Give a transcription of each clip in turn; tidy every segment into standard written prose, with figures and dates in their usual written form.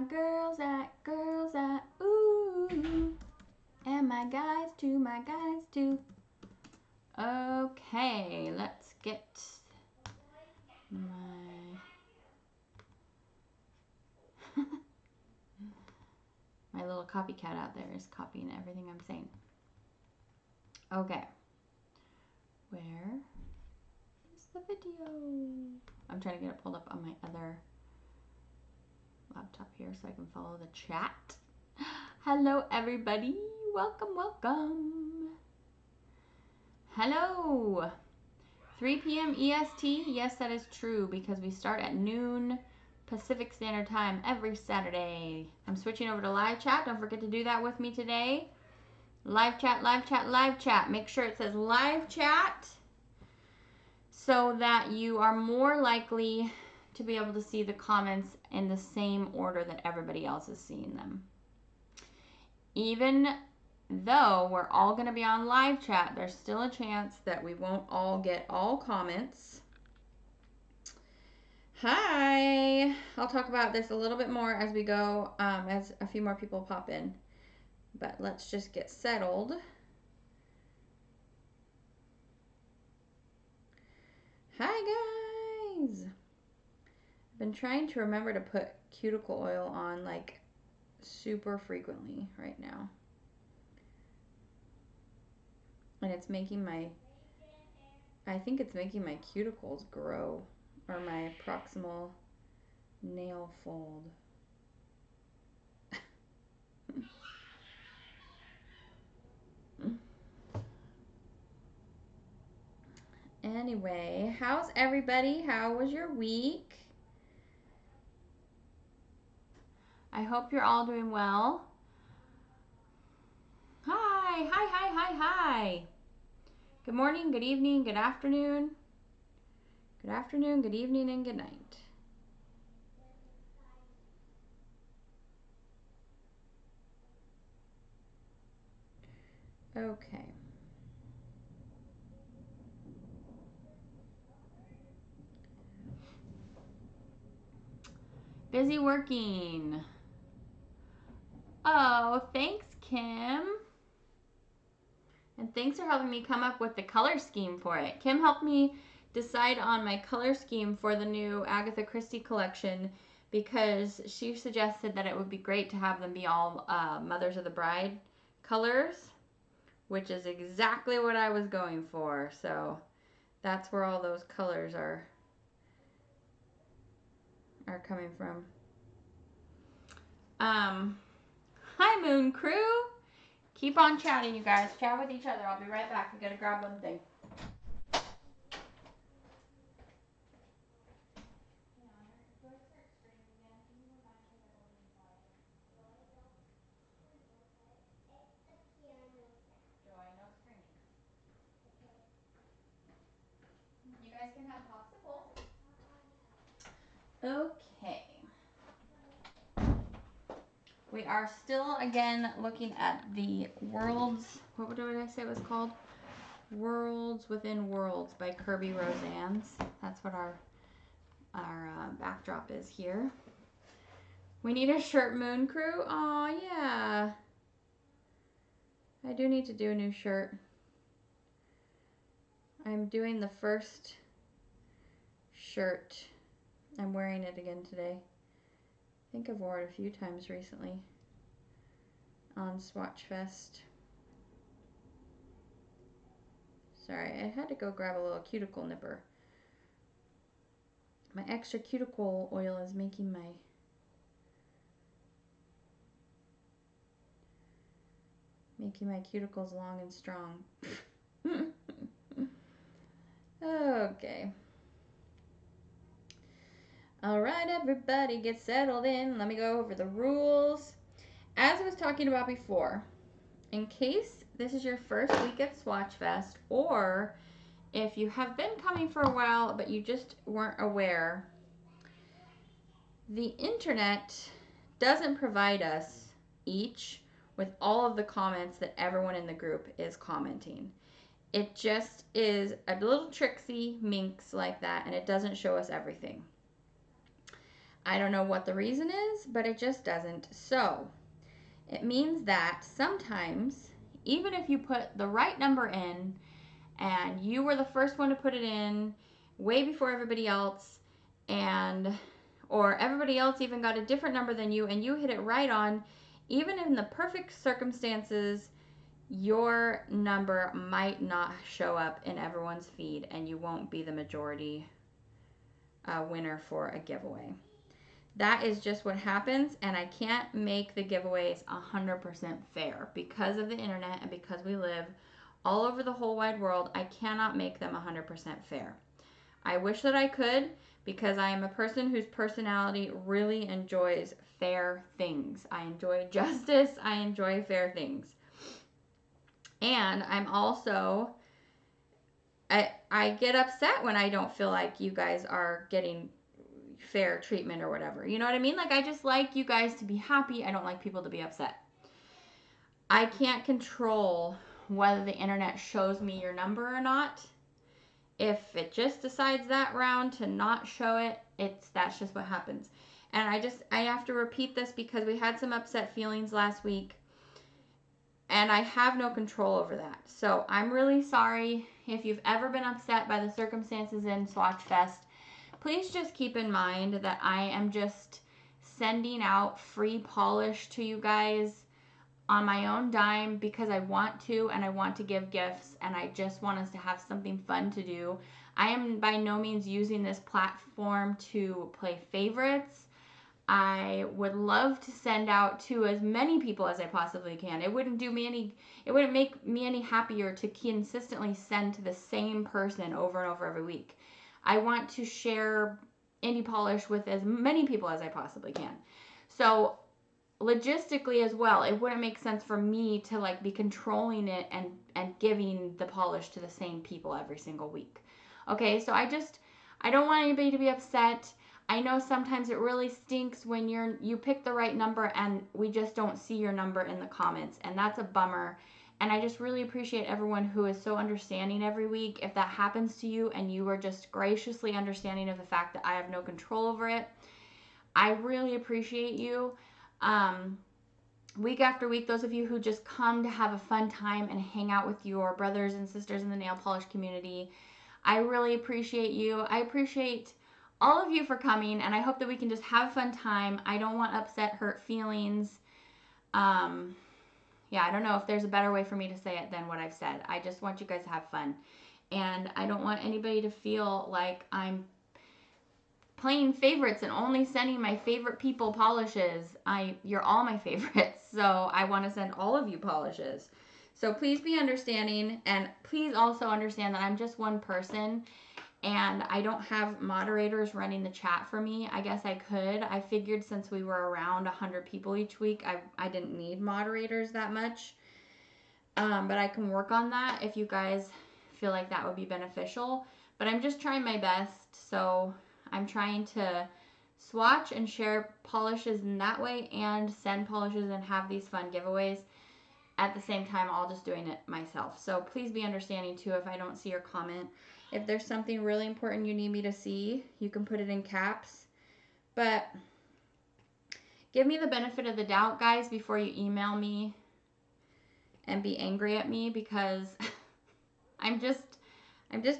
my girls at, girls at, ooh. And my guys too, my guys too. Okay, let's get my little copycat out there is copying everything I'm saying. Okay. Where is the video? I'm trying to get it pulled up on my other laptop here so I can follow the chat. Hello, everybody. Welcome, welcome. Hello. 3 p.m. EST. Yes, that is true because we start at noon Pacific Standard Time every Saturday. I'm switching over to live chat. Don't forget to do that with me today. Live chat, live chat, live chat. Make sure it says live chat so that you are more likely to be able to see the comments in the same order that everybody else is seeing them. Even though we're all going to be on live chat, there's still a chance that we won't all get all comments. Hi! I'll talk about this a little bit more as we go, as a few more people pop in. But let's just get settled. Hi, guys! I've been trying to remember to put cuticle oil on, like, super frequently right now. And it's making I think it's making my cuticles grow, or my proximal nail fold. Anyway, how's everybody? How was your week? I hope you're all doing well. Hi, hi, hi, hi, hi. Good morning, good evening, good afternoon. Good afternoon, good evening, and good night. Okay. Busy working. Oh, thanks, Kim. And thanks for helping me come up with the color scheme for it. Kim helped me decide on my color scheme for the new Agatha Christie collection because she suggested that it would be great to have them be all Mothers of the Bride colors, which is exactly what I was going for. So that's where all those colors are coming from. Hi, Moon Crew. Keep on chatting, you guys. Chat with each other. I'll be right back. We gotta grab one thing. You guys can have popsicles. Okay. We are still, again, looking at the Worlds, what did I say it was called? Worlds Within Worlds by Kirby Roseanne's. That's what our backdrop is here. We need a shirt, Moon Crew. Aw, yeah. I do need to do a new shirt. I'm doing the first shirt. I'm wearing it again today. I think I've worn it a few times recently on Swatchfest. Sorry, I had to go grab a little cuticle nipper. My extra cuticle oil is making my cuticles long and strong. Okay. All right, everybody, get settled in. Let me go over the rules. As I was talking about before, in case this is your first week at Swatchfest, or if you have been coming for a while but you just weren't aware, the internet doesn't provide us each with all of the comments that everyone in the group is commenting. It just is a little tricksy minx like that, and it doesn't show us everything. I don't know what the reason is, but it just doesn't. So it means that sometimes, even if you put the right number in and you were the first one to put it in way before everybody else, and or everybody else even got a different number than you and you hit it right on, even in the perfect circumstances, your number might not show up in everyone's feed and you won't be the majority winner for a giveaway. That is just what happens, and I can't make the giveaways 100% fair because of the internet and because we live all over the whole wide world. I cannot make them 100% fair. I wish that I could, because I am a person whose personality really enjoys fair things. I enjoy justice. I enjoy fair things. And I'm also, I get upset when I don't feel like you guys are getting fair treatment or whatever. You know what I mean? Like, I just like you guys to be happy. I don't like people to be upset. I can't control whether the internet shows me your number or not. If it just decides that round to not show it, that's just what happens. And I have to repeat this because we had some upset feelings last week, and I have no control over that. So I'm really sorry if you've ever been upset by the circumstances in Swatchfest. Please just keep in mind that I am just sending out free polish to you guys on my own dime because I want to, and I want to give gifts, and I just want us to have something fun to do. I am by no means using this platform to play favorites. I would love to send out to as many people as I possibly can. It wouldn't make me any happier to consistently send to the same person over and over every week. I want to share indie polish with as many people as I possibly can. So logistically as well, it wouldn't make sense for me to like be controlling it and giving the polish to the same people every single week. Okay, so I don't want anybody to be upset. I know sometimes it really stinks when you pick the right number and we just don't see your number in the comments, and that's a bummer. And I just really appreciate everyone who is so understanding every week. If that happens to you and you are just graciously understanding of the fact that I have no control over it, I really appreciate you. Week after week, those of you who just come to have a fun time and hang out with your brothers and sisters in the nail polish community, I really appreciate you. I appreciate all of you for coming, and I hope that we can just have a fun time. I don't want upset, hurt feelings. Yeah, I don't know if there's a better way for me to say it than what I've said. I just want you guys to have fun, and I don't want anybody to feel like I'm playing favorites and only sending my favorite people polishes. You're all my favorites, so I want to send all of you polishes. So please be understanding, and please also understand that I'm just one person, and I don't have moderators running the chat for me. I guess I could. I figured since we were around 100 people each week, I didn't need moderators that much. But I can work on that if you guys feel like that would be beneficial. But I'm just trying my best, so I'm trying to swatch and share polishes in that way and send polishes and have these fun giveaways at the same time, all just doing it myself. So please be understanding too if I don't see your comment. If there's something really important you need me to see, you can put it in caps. But give me the benefit of the doubt, guys, before you email me and be angry at me, because I'm just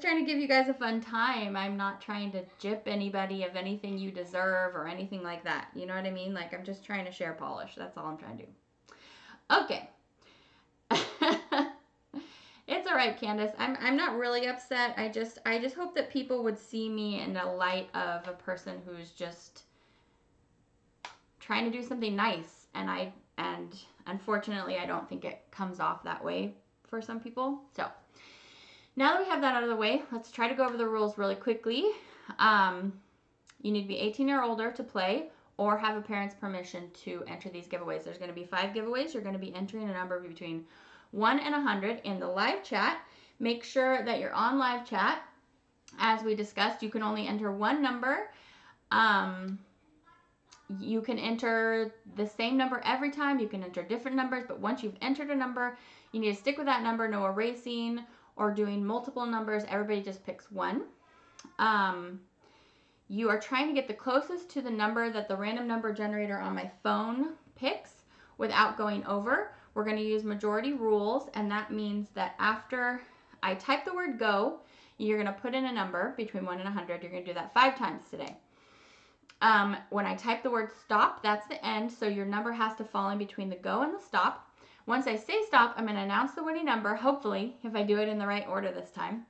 trying to give you guys a fun time. I'm not trying to gyp anybody of anything you deserve or anything like that. You know what I mean? Like, I'm just trying to share polish. That's all I'm trying to do. Okay. It's all right, Candace. I'm not really upset. I just hope that people would see me in the light of a person who's just trying to do something nice, and unfortunately I don't think it comes off that way for some people. So now that we have that out of the way, let's try to go over the rules really quickly. You need to be 18 or older to play or have a parent's permission to enter these giveaways. There's going to be 5 giveaways. You're going to be entering a number between 1 and 100 in the live chat. Make sure that you're on live chat. As we discussed, you can only enter one number. You can enter the same number every time. You can enter different numbers, but once you've entered a number, you need to stick with that number. No erasing or doing multiple numbers. Everybody just picks one. you are trying to get the closest to the number that the random number generator on my phone picks without going over. We're going to use majority rules, and that means that after I type the word go, you're going to put in a number between 1 and 100. You're going to do that 5 times today. When I type the word stop, that's the end, so your number has to fall in between the go and the stop. Once I say stop, I'm going to announce the winning number, hopefully, if I do it in the right order this time.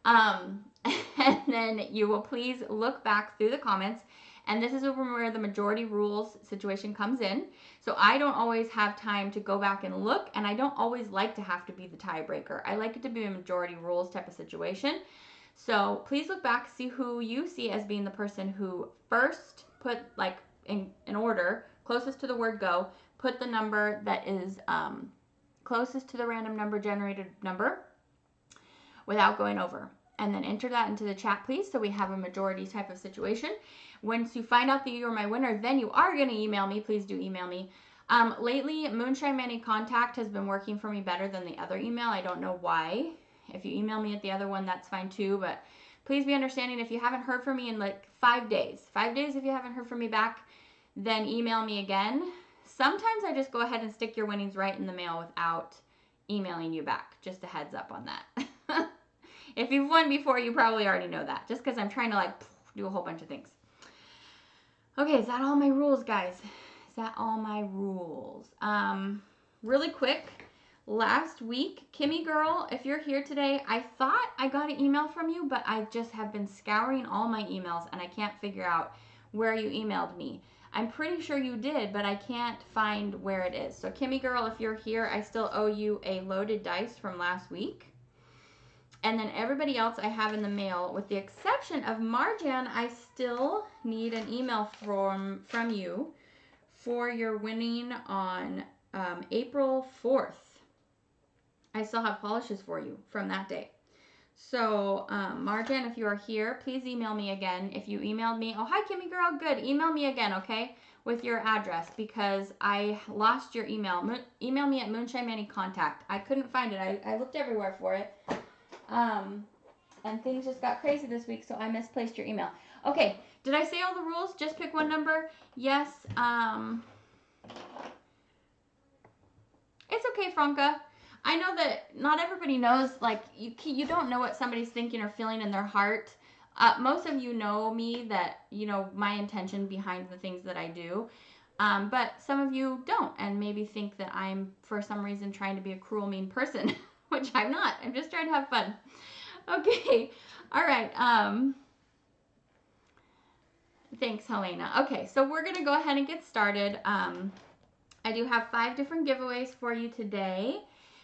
And then you will please look back through the comments, and this is where the majority rules situation comes in. So I don't always have time to go back and look, and I don't always like to have to be the tiebreaker. I like it to be a majority rules type of situation. So please look back, see who you see as being the person who first put, like, in order, closest to the word go, put the number that is closest to the random number generated number without going over. And then enter that into the chat, please, so we have a majority type of situation. Once you find out that you're my winner, then you are going to email me. Please do email me. Lately, Moonshine Mami Contact has been working for me better than the other email. I don't know why. If you email me at the other one, that's fine too. But please be understanding if you haven't heard from me in like 5 days. 5 days if you haven't heard from me back, then email me again. Sometimes I just go ahead and stick your winnings right in the mail without emailing you back. Just a heads up on that. If you've won before, you probably already know that. Just because I'm trying to like do a whole bunch of things. Okay, is that all my rules, guys? Is that all my rules? Really quick, last week, Kimmy girl, if you're here today, I thought I got an email from you, but I just have been scouring all my emails and I can't figure out where you emailed me. I'm pretty sure you did, but I can't find where it is. So Kimmy girl, if you're here, I still owe you a loaded dice from last week. And then everybody else I have in the mail, with the exception of Marjan, I still need an email from you for your winning on April 4th. I still have polishes for you from that day. So Marjan, if you are here, please email me again. If you emailed me, oh, hi, Kimmy girl, good. Email me again, okay, with your address, because I lost your email. Email me at Moonshine Mani Contact. I couldn't find it. I looked everywhere for it. And things just got crazy this week, so I misplaced your email. Okay, did I say all the rules? Just pick one number? Yes. It's okay, Franca. I know that not everybody knows, like, you don't know what somebody's thinking or feeling in their heart. Most of you know me, that you know my intention behind the things that I do. But some of you don't, and maybe think that I'm, for some reason, trying to be a cruel, mean person, which I'm not. I'm just trying to have fun. Okay. All right. Thanks, Helena. Okay, so we're going to go ahead and get started. I do have 5 different giveaways for you today.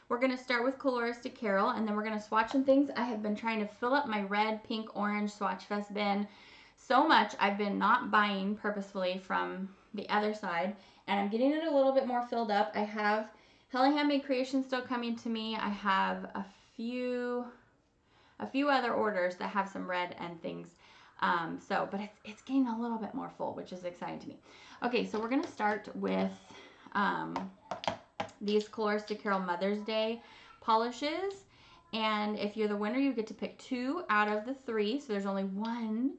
We're going to start with Coloristic Carol, and then we're going to swatch some things. I have been trying to fill up my red, pink, orange Swatchfest bin so much. I've been not buying purposefully from the other side, and I'm getting it a little bit more filled up. I have Hella Handmade Creations still coming to me. I have a few other orders that have some red and things. But it's getting a little bit more full, which is exciting to me. Okay, so we're going to start with these Coloristic Carol Mother's Day polishes. And if you're the winner, you get to pick 2 out of the 3. So there's only 1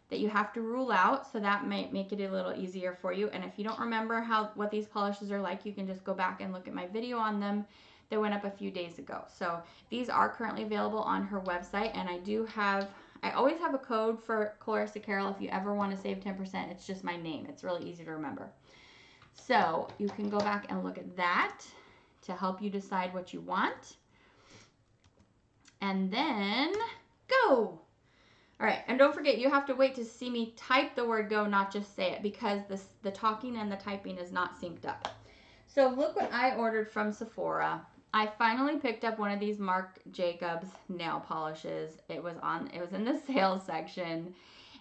that you have to rule out. So that might make it a little easier for you. And if you don't remember what these polishes are like, you can just go back and look at my video on them that went up a few days ago. So these are currently available on her website. And I always have a code for Coloristic Carol if you ever want to save 10%. It's just my name. It's really easy to remember. So you can go back and look at that to help you decide what you want. And then go. All right, and don't forget, you have to wait to see me type the word go, not just say it, because the talking and the typing is not synced up. So look what I ordered from Sephora. I finally picked up one of these Marc Jacobs nail polishes. It was in the sales section.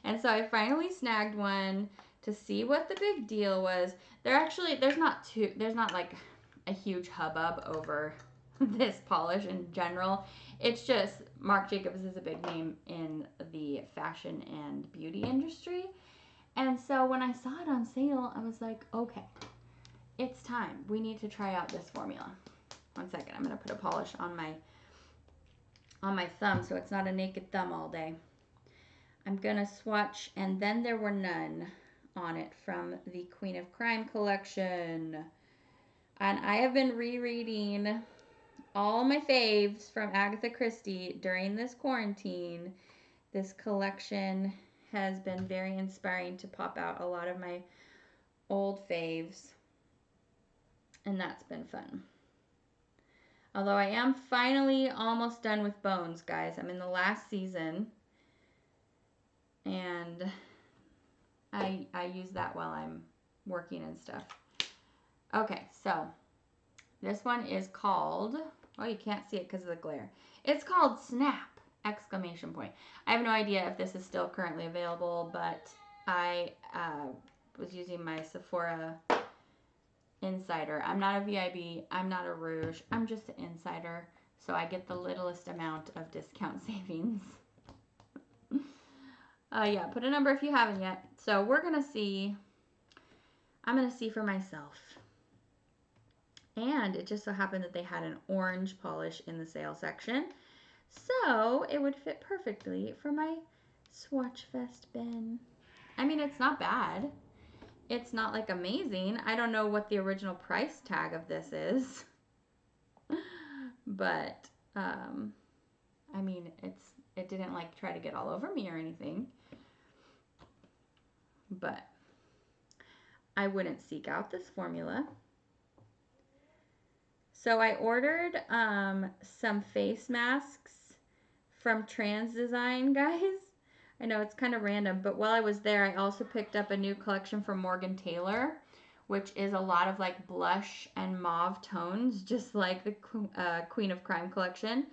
And so I finally snagged one to see what the big deal was. There's not like a huge hubbub over this polish in general. It's just Marc Jacobs is a big name in the fashion and beauty industry. And so when I saw it on sale, I was like, okay, it's time. We need to try out this formula. One second, I'm going to put a polish on my thumb so it's not a naked thumb all day. I'm going to swatch And Then There Were None on it from the Queen of Crime collection. And I have been rereading all my faves from Agatha Christie during this quarantine. This collection has been very inspiring to pop out a lot of my old faves. And that's been fun. Although I am finally almost done with Bones, guys. I'm in the last season. And I use that while I'm working and stuff. Okay, so this one is called, oh, you can't see it because of the glare. It's called Snap! Exclamation point. I have no idea if this is still currently available, but I was using my Sephora Insider. I'm not a VIB. I'm not a Rouge. I'm just an Insider, so I get the littlest amount of discount savings. Yeah, put a number if you haven't yet. So we're going to see. I'm going to see for myself. And it just so happened that they had an orange polish in the sale section. So it would fit perfectly for my Swatchfest bin. I mean, it's not bad. It's not like amazing. I don't know what the original price tag of this is. But, I mean, it didn't like try to get all over me or anything. But I wouldn't seek out this formula. So I ordered some face masks from Trans Design, guys. I know it's kind of random, but while I was there, I also picked up a new collection from Morgan Taylor, which is a lot of like blush and mauve tones, just like the Queen of Crime collection.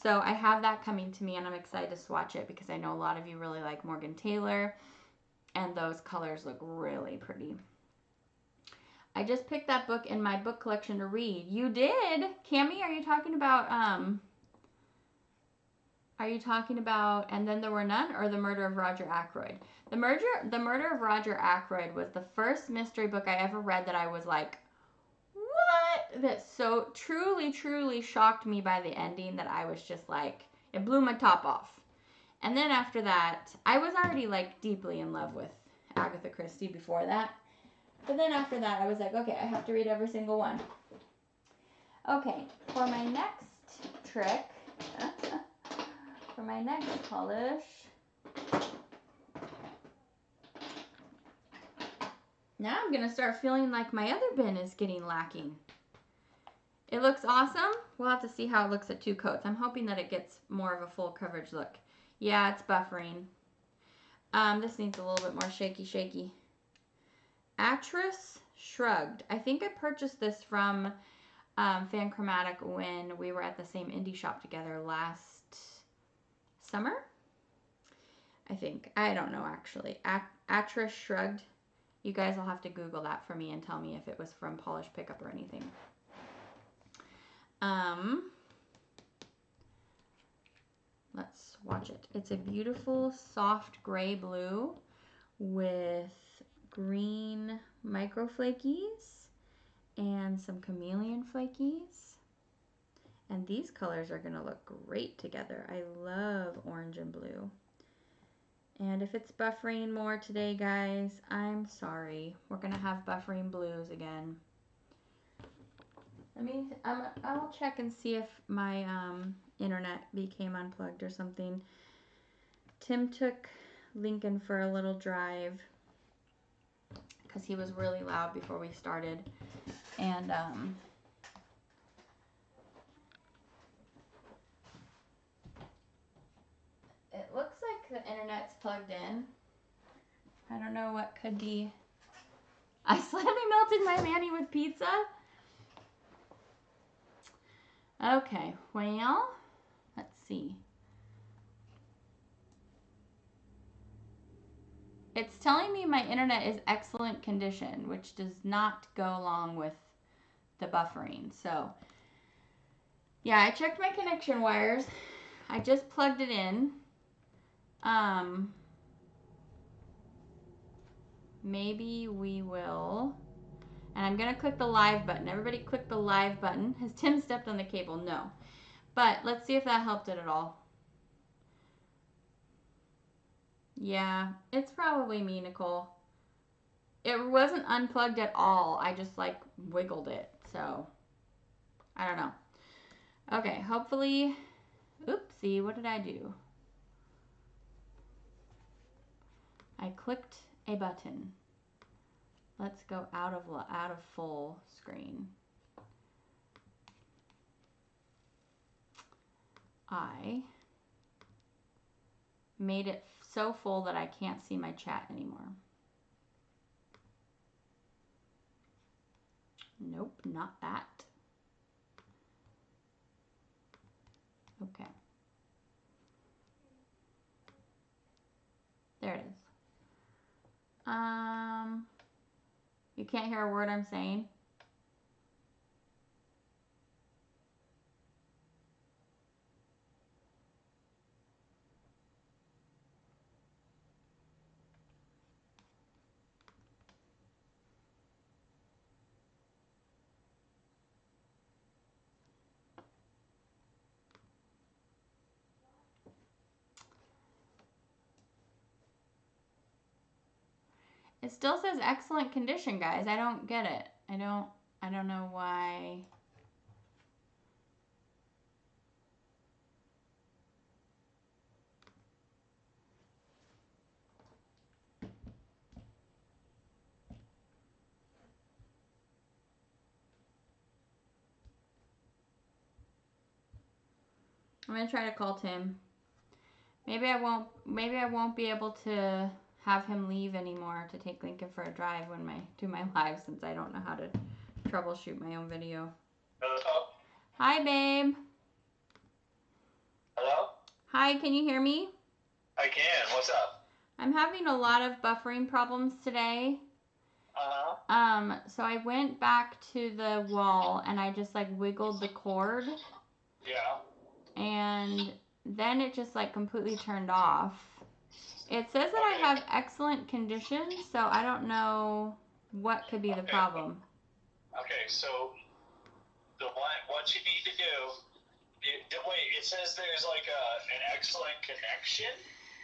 So I have that coming to me, and I'm excited to swatch it because I know a lot of you really like Morgan Taylor, and those colors look really pretty. I just picked that book in my book collection to read. You did? Cammie, are you talking about And Then There Were None, or The Murder of Roger Ackroyd? The Murder of Roger Ackroyd was the first mystery book I ever read that I was like, what? That so truly, truly shocked me by the ending that I was just like, it blew my top off. And then after that, I was already like deeply in love with Agatha Christie before that. But then after that, I was like, okay, I have to read every single one. Okay, for my next trick, for my next polish, now I'm going to start feeling like my other bin is getting lacking. It looks awesome. We'll have to see how it looks at 2 coats. I'm hoping that it gets more of a full coverage look. Yeah, it's buffering. This needs a little bit more shaky. Atlas Shrugged. I think I purchased this from Fan Chromatic when we were at the same indie shop together last summer. I think. I don't know, actually. Atlas Shrugged. You guys will have to Google that for me and tell me if it was from Polish Pickup or anything. Let's swatch it. It's a beautiful soft gray blue with green micro flakies and some chameleon flakies. And these colors are going to look great together. I love orange and blue. And if it's buffering more today, guys, I'm sorry. We're going to have buffering blues again. I'll check and see if my internet became unplugged or something. Tim took Lincoln for a little drive because he was really loud before we started. And it looks like the internet's plugged in. I don't know what could be. I slightly melted my Manny with pizza. Okay, well, let's see. It's telling me my internet is excellent condition, which does not go along with the buffering. So, yeah, I checked my connection wires. I just plugged it in. Maybe we will. And I'm going to click the live button. Everybody click the live button. Has Tim stepped on the cable? No. But let's see if that helped it at all. Yeah, it's probably me, Nicole. It wasn't unplugged at all. I just like wiggled it. So, I don't know. Okay, hopefully, oopsie, what did I do? I clicked a button. Let's go out of full screen. I made it so full that I can't see my chat anymore. Nope, not that. Okay. There it is. You can't hear a word I'm saying? It still says excellent condition, guys. I don't get it. I don't know why. I'm gonna try to call Tim. Maybe I won't be able to have him leave anymore to take Lincoln for a drive when do my live, since I don't know how to troubleshoot my own video. Hello? Hi, babe. Hello? Hi, can you hear me? I can. What's up? I'm having a lot of buffering problems today. So I went back to the wall and I just like wiggled the cord. Yeah. And then it just like completely turned off. It says that I have excellent condition, so I don't know what could be the problem. Okay, so what you need to do, wait, it says there's like an excellent connection?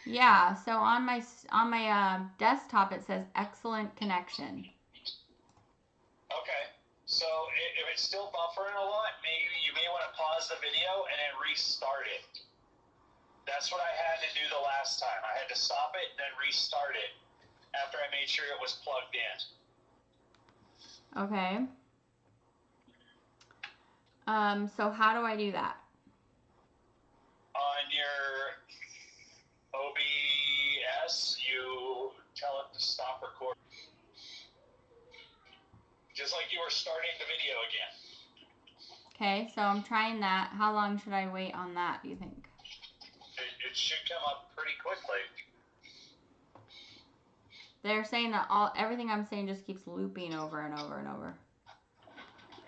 Yeah, so on my desktop it says excellent connection. Okay, so if it's still buffering a lot, maybe you may want to pause the video and then restart it. That's what I had to do the last time. I had to stop it and then restart it after I made sure it was plugged in. Okay. So how do I do that? On your OBS, you tell it to stop recording. Just like you were starting the video again. Okay, so I'm trying that. How long should I wait on that, do you think? It should come up pretty quickly. They're saying that everything I'm saying just keeps looping over and over and over.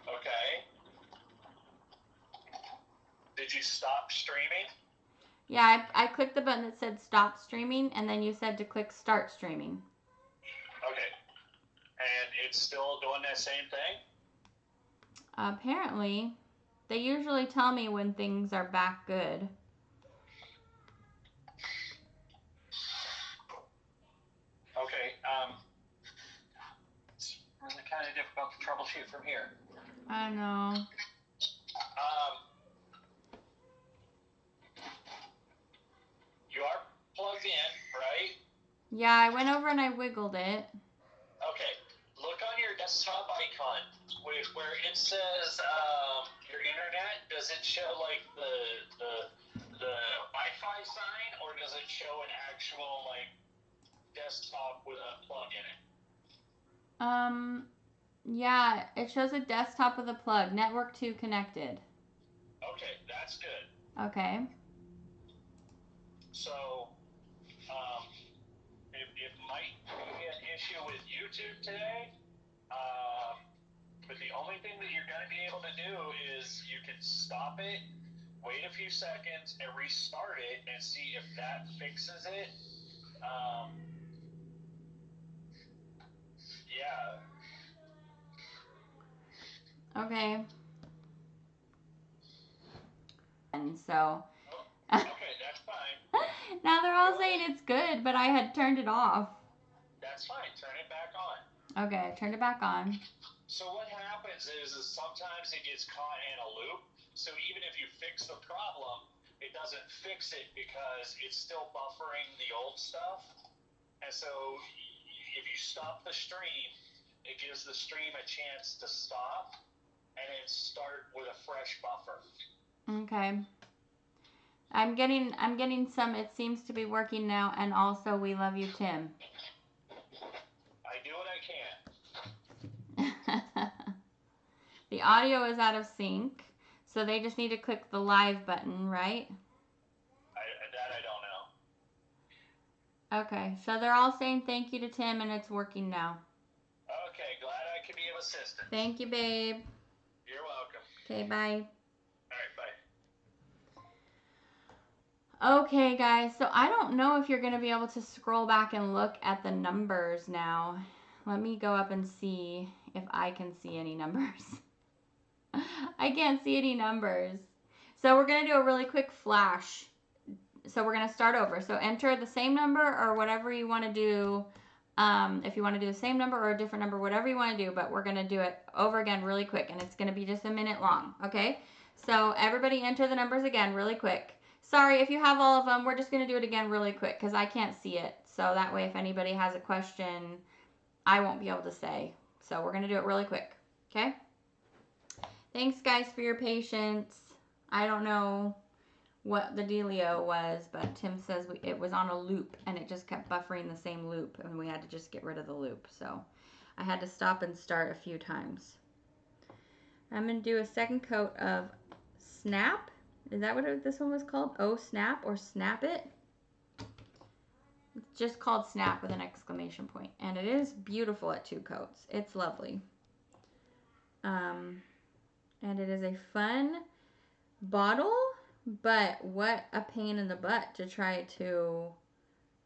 Okay. Did you stop streaming? Yeah, I clicked the button that said stop streaming, and then you said to click start streaming. Okay. And it's still doing that same thing? Apparently. They usually tell me when things are back good. Okay. It's really kind of difficult to troubleshoot from here. I know. You are plugged in, right? Yeah, I went over and I wiggled it. Okay. Look on your desktop icon where it says your internet. Does it show like the Wi-Fi sign, or does it show an actual like desktop with a plug in it? Yeah, it shows a desktop with a plug. Network 2 connected. Okay, that's good. Okay. So, it might be an issue with YouTube today, but the only thing that you're going to be able to do is you can stop it, wait a few seconds, and restart it and see if that fixes it. Yeah. Okay. And so. Okay, that's fine. Now they're all saying it's good, but I had turned it off. That's fine. Turn it back on. Okay, I turned it back on. So what happens is sometimes it gets caught in a loop. So even if you fix the problem, it doesn't fix it because it's still buffering the old stuff. And so if you stop the stream, it gives the stream a chance to stop and then start with a fresh buffer. Okay. I'm getting some. It seems to be working now, and also we love you, Tim. I do what I can. The audio is out of sync, so they just need to click the live button, right? That I don't know. Okay, so they're all saying thank you to Tim, and it's working now. Okay, glad I can be of assistance. Thank you, babe. You're welcome. Okay, bye. All right, bye. Okay, guys, so I don't know if you're going to be able to scroll back and look at the numbers now. Let me go up and see if I can see any numbers. I can't see any numbers. So we're going to do a really quick flash. So we're going to start over. So enter the same number or whatever you want to do. If you want to do the same number or a different number, whatever you want to do, but we're going to do it over again really quick, and it's going to be just a minute long, okay? So everybody enter the numbers again really quick. Sorry, if you have all of them, we're just going to do it again really quick because I can't see it. So that way if anybody has a question, I won't be able to say. So we're going to do it really quick, okay? Thanks, guys, for your patience. I don't know what the dealio was, but Tim says it was on a loop and it just kept buffering the same loop and we had to just get rid of the loop. So I had to stop and start a few times. I'm going to do a second coat of Snap. Is that what this one was called? Oh, Snap or Snap It? It's just called Snap with an exclamation point. And it is beautiful at 2 coats. It's lovely. And it is a fun bottle, but what a pain in the butt to try to,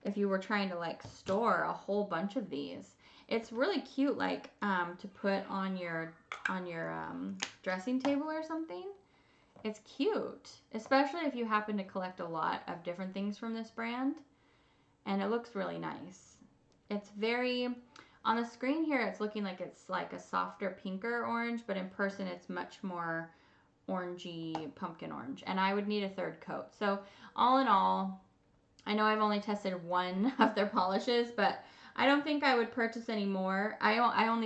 if you were trying to like store a whole bunch of these. It's really cute, like to put on your dressing table or something. It's cute, especially if you happen to collect a lot of different things from this brand, and it looks really nice. It's very, on the screen here it's looking like it's like a softer pinker orange, but in person it's much more orangey pumpkin orange, and I would need a third coat. So all in all, I know I've only tested one of their polishes, but I don't think I would purchase any more. I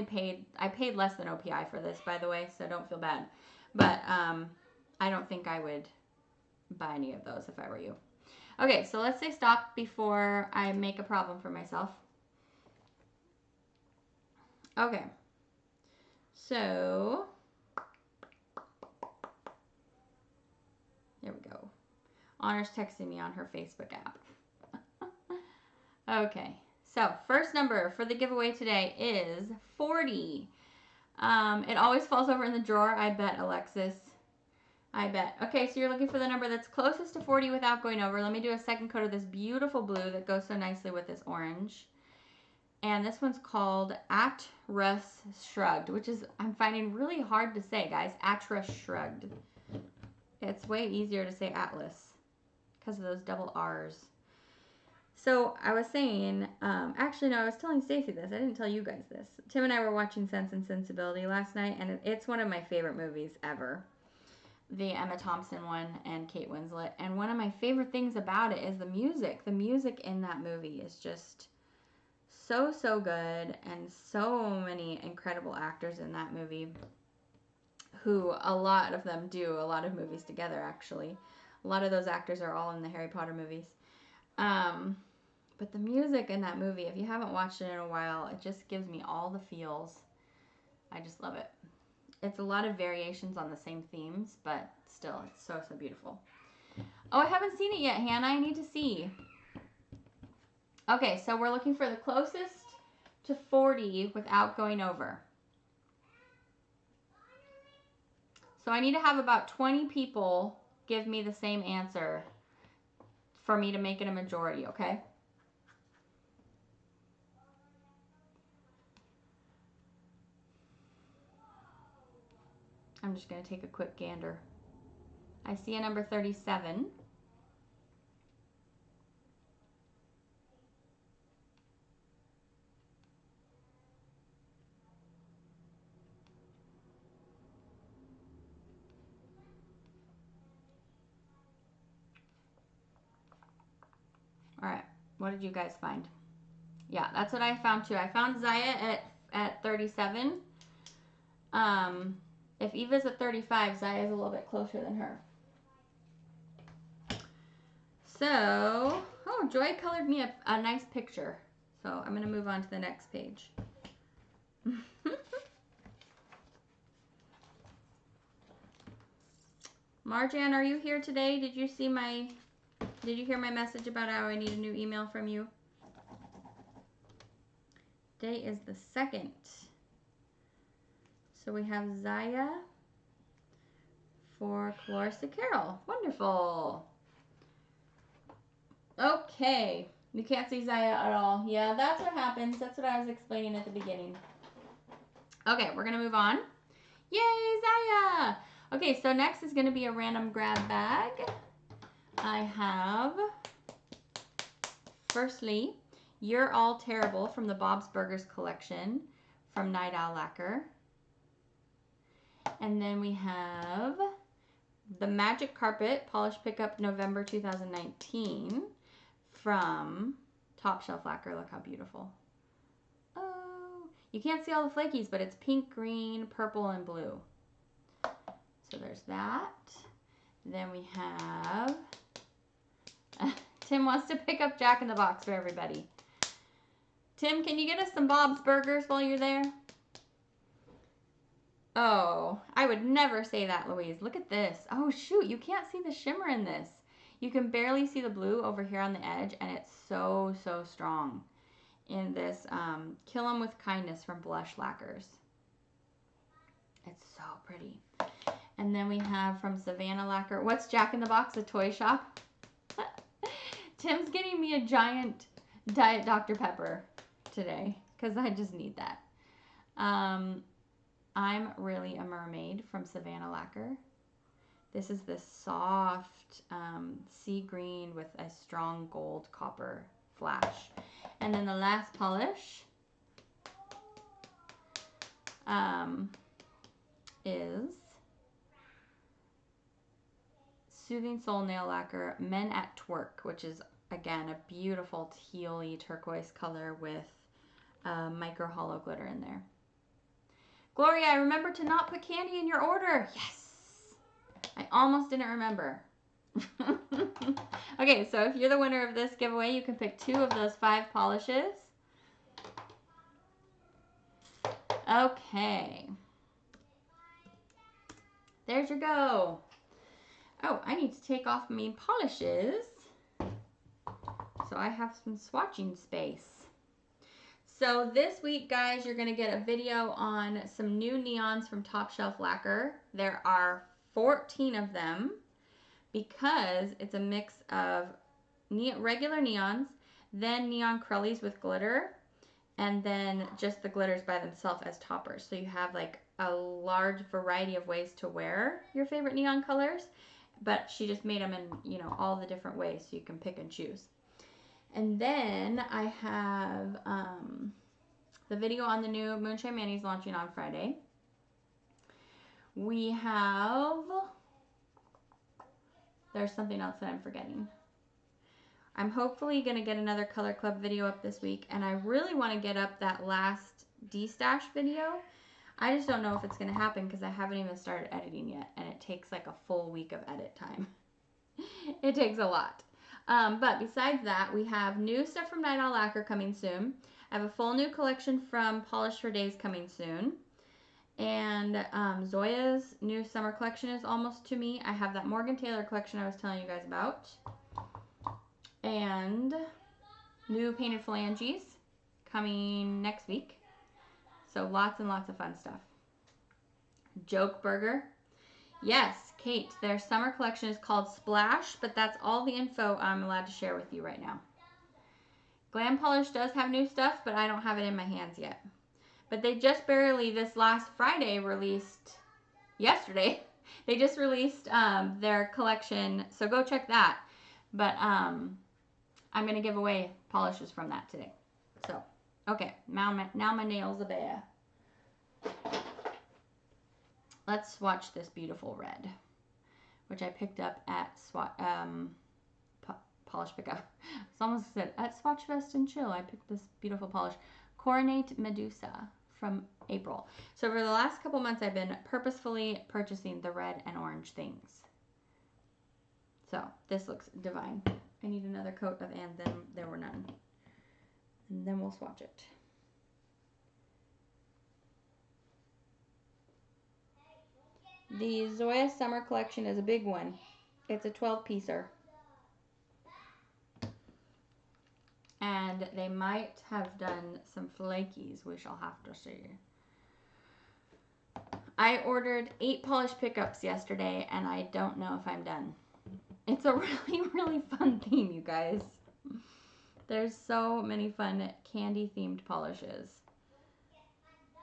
paid less than OPI for this, by the way, so don't feel bad. But I don't think I would buy any of those if I were you. Okay, so let's say stop before I make a problem for myself. Okay, so there we go. Honor's texting me on her Facebook app. Okay, so first number for the giveaway today is 40. It always falls over in the drawer, I bet, Alexis. I bet. Okay, so you're looking for the number that's closest to 40 without going over. Let me do a second coat of this beautiful blue that goes so nicely with this orange. And this one's called Atlas Shrugged, which is, I'm finding really hard to say, guys. Atlas Shrugged. It's way easier to say Atlas because of those double R's. So I was saying, actually no, I was telling Stacey this. I didn't tell you guys this. Tim and I were watching Sense and Sensibility last night, and it's one of my favorite movies ever. The Emma Thompson one and Kate Winslet. And one of my favorite things about it is the music. The music in that movie is just so, so good, and so many incredible actors in that movie, who a lot of them do a lot of movies together, actually. A lot of those actors are all in the Harry Potter movies. But the music in that movie, if you haven't watched it in a while, it just gives me all the feels. I just love it. It's a lot of variations on the same themes, but still, it's so, so beautiful. Oh, I haven't seen it yet, Hannah. I need to see. Okay, so we're looking for the closest to 40 without going over. So I need to have about 20 people give me the same answer for me to make it a majority, okay? I'm just going to take a quick gander. I see a number 37. What did you guys find? Yeah, that's what I found too. I found Zaya at 37. If Eva's at 35, Zaya's a little bit closer than her. So, oh, Joy colored me a nice picture. So I'm going to move on to the next page. Marjan, are you here today? Did you hear my message about how I need a new email from you? Today is the 2nd. So we have Zaya for Clarissa Carroll. Wonderful. Okay. You can't see Zaya at all. Yeah, that's what happens. That's what I was explaining at the beginning. Okay, we're going to move on. Yay, Zaya! Okay, so next is going to be a random grab bag. I have, firstly, You're All Terrible from the Bob's Burgers collection from Night Owl Lacquer. And then we have the Magic Carpet Polish Pickup November 2019 from Top Shelf Lacquer. Look how beautiful. Oh, you can't see all the flakies, but it's pink, green, purple, and blue. So there's that. Then we have, Tim wants to pick up Jack in the Box for everybody. Tim, can you get us some Bob's Burgers while you're there? Oh, I would never say that, Louise. Look at this. Oh, shoot, you can't see the shimmer in this. You can barely see the blue over here on the edge, and it's so, so strong in this Kill 'em with Kindness from Blush Lacquers. It's so pretty. And then we have from Savannah Lacquer. What's Jack in the Box? A toy shop? Tim's getting me a giant Diet Dr. Pepper today because I just need that. I'm Really a Mermaid from Savannah Lacquer. This is this soft sea green with a strong gold copper flash. And then the last polish is Soothing Soul Nail Lacquer Men at Twerk, which is, again, a beautiful teal-y turquoise color with micro hollow glitter in there. Gloria, I remember to not put candy in your order. Yes! I almost didn't remember. Okay, so if you're the winner of this giveaway, you can pick 2 of those 5 polishes. Okay. There's your go. Oh, I need to take off my polishes so I have some swatching space. So this week, guys, you're going to get a video on some new neons from Top Shelf Lacquer. There are 14 of them because it's a mix of regular neons, then neon crullies with glitter, and then just the glitters by themselves as toppers. So you have like a large variety of ways to wear your favorite neon colors, but she just made them in, you know, all the different ways so you can pick and choose. And then I have the video on the new Moonshine Mami launching on Friday. We have, there's something else that I'm forgetting. I'm hopefully going to get another Color Club video up this week, and I really want to get up that last D-Stash video. I just don't know if it's going to happen because I haven't even started editing yet, and it takes like a full week of edit time. It takes a lot. But besides that, we have new stuff from Night Owl Lacquer coming soon. I have a full new collection from Polish for Days coming soon. And Zoya's new summer collection is almost to me. I have that Morgan Taylor collection I was telling you guys about. And new painted phalanges coming next week. So lots and lots of fun stuff. Joke Burger. Yes, Kate, their summer collection is called Splash, but that's all the info I'm allowed to share with you right now. Glam Polish does have new stuff, but I don't have it in my hands yet. But they just barely, this last Friday, yesterday, they just released their collection, so go check that. But I'm going to give away polishes from that today. So, okay, now my nails are bare. Let's swatch this beautiful red, which I picked up at polish pickup. It's almost said at Swatchfest and Chill. I picked this beautiful polish, Coronate Medusa from April. So for the last couple months, I've been purposefully purchasing the red and orange things. So this looks divine. I need another coat of and then there were none. And then we'll swatch it. The Zoya Summer Collection is a big one. It's a 12-piecer. And they might have done some flakies. We shall have to see. I ordered 8 polish pickups yesterday, and I don't know if I'm done. It's a really, really fun theme, you guys. There's so many fun candy-themed polishes.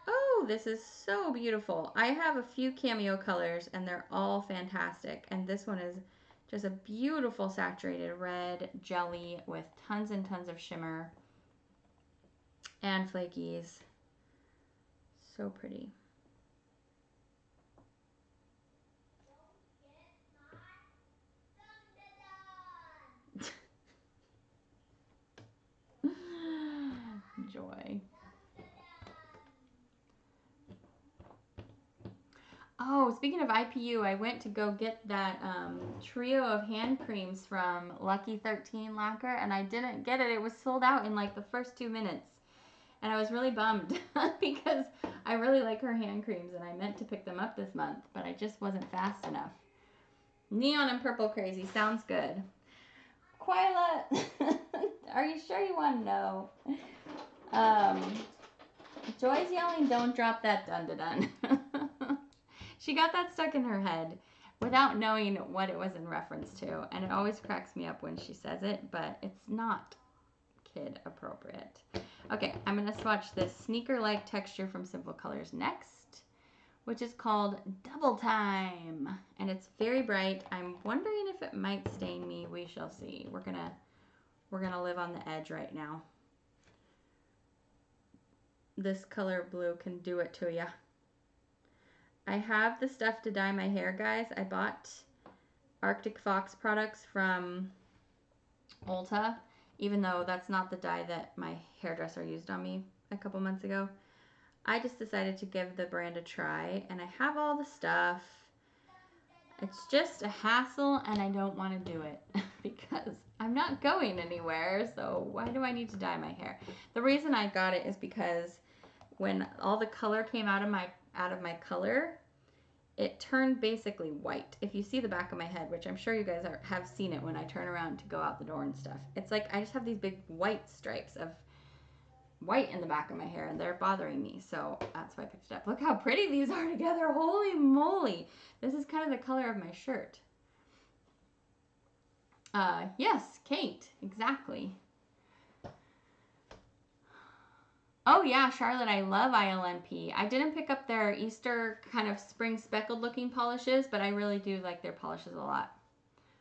Oh, this is so beautiful. I have a few cameo colors, and they're all fantastic. And this one is just a beautiful saturated red jelly with tons and tons of shimmer and flakies. So pretty. Joy. Oh, speaking of IPU, I went to go get that trio of hand creams from Lucky 13 Lacquer, and I didn't get it. It was sold out in like the first 2 minutes. And I was really bummed because I really like her hand creams, and I meant to pick them up this month, but I just wasn't fast enough. Neon and Purple Crazy sounds good. Quila, are you sure you want to know? Joy's yelling, don't drop that dun-da-dun. She got that stuck in her head without knowing what it was in reference to. And it always cracks me up when she says it, but it's not kid appropriate. Okay, I'm going to swatch this sneaker-like texture from Simple Colors next, which is called Double Time. And it's very bright. I'm wondering if it might stain me. We shall see. We're gonna live on the edge right now. This color blue can do it to ya. I have the stuff to dye my hair, guys. I bought Arctic Fox products from Ulta, even though that's not the dye that my hairdresser used on me a couple months ago. I just decided to give the brand a try, and I have all the stuff. It's just a hassle, and I don't want to do it because I'm not going anywhere, so why do I need to dye my hair? The reason I got it is because when all the color came out of my color, it turned basically white. If you see the back of my head, which I'm sure you guys have seen it when I turn around to go out the door and stuff, it's like I just have these big white stripes of white in the back of my hair, and they're bothering me, so that's why I picked it up. Look how pretty these are together. Holy moly. This is kind of the color of my shirt. Yes, Kate, exactly. Oh yeah, Charlotte, I love ILNP. I didn't pick up their Easter kind of spring speckled looking polishes, but I really do like their polishes a lot.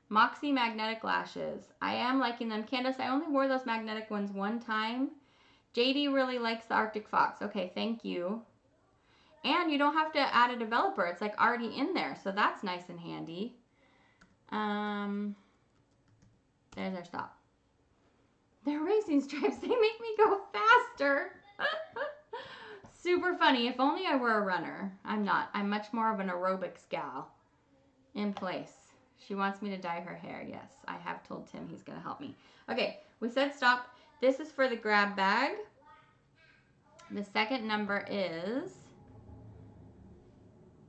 Moxie magnetic lashes. I am liking them. Candace, I only wore those magnetic ones one time. JD really likes the Arctic Fox. Okay, thank you. And you don't have to add a developer. It's like already in there, so that's nice and handy. There's our stop. They're racing stripes. They make me go faster. Super funny. If only I were a runner. I'm not. I'm much more of an aerobics gal. In place. She wants me to dye her hair. Yes, I have told Tim he's going to help me. Okay, we said stop. This is for the grab bag. The second number is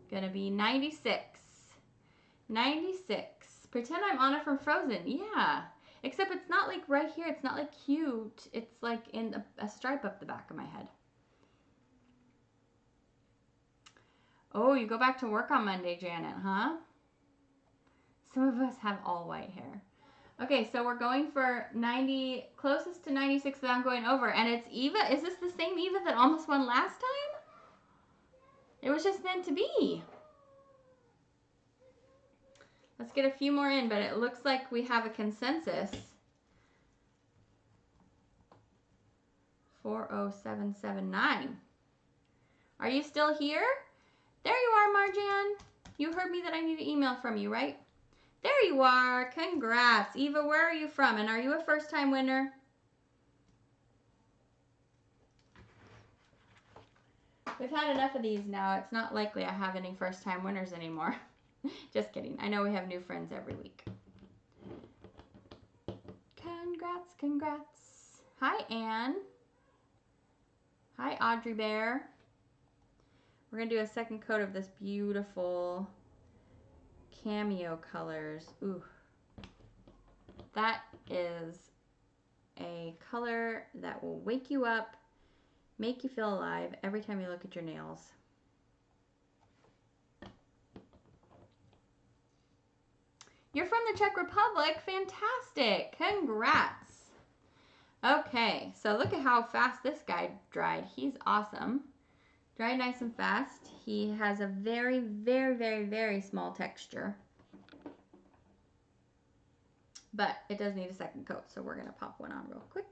going to be 96. 96. Pretend I'm Anna from Frozen. Yeah. Except it's not like right here. It's not like cute. It's like in a stripe up the back of my head. Oh, you go back to work on Monday, Janet, huh? Some of us have all white hair. Okay, so we're going for 90, closest to 96 that I'm going over. And it's Eva. Is this the same Eva that almost won last time? It was just meant to be. Let's get a few more in, but it looks like we have a consensus. 40779. Are you still here? There you are, Marjan. You heard me that I need an email from you, right? There you are. Congrats. Eva, where are you from? And are you a first-time winner? We've had enough of these now. It's not likely I have any first-time winners anymore. Just kidding. I know we have new friends every week. Congrats, congrats. Hi, Anne. Hi, Audrey Bear. We're going to do a second coat of this beautiful cameo colors. Ooh. That is a color that will wake you up, make you feel alive every time you look at your nails. You're from the Czech Republic. Fantastic. Congrats. Okay, so look at how fast this guy dried. He's awesome. Dried nice and fast. He has a very, very, very, very small texture. But it does need a second coat, so we're going to pop one on real quick.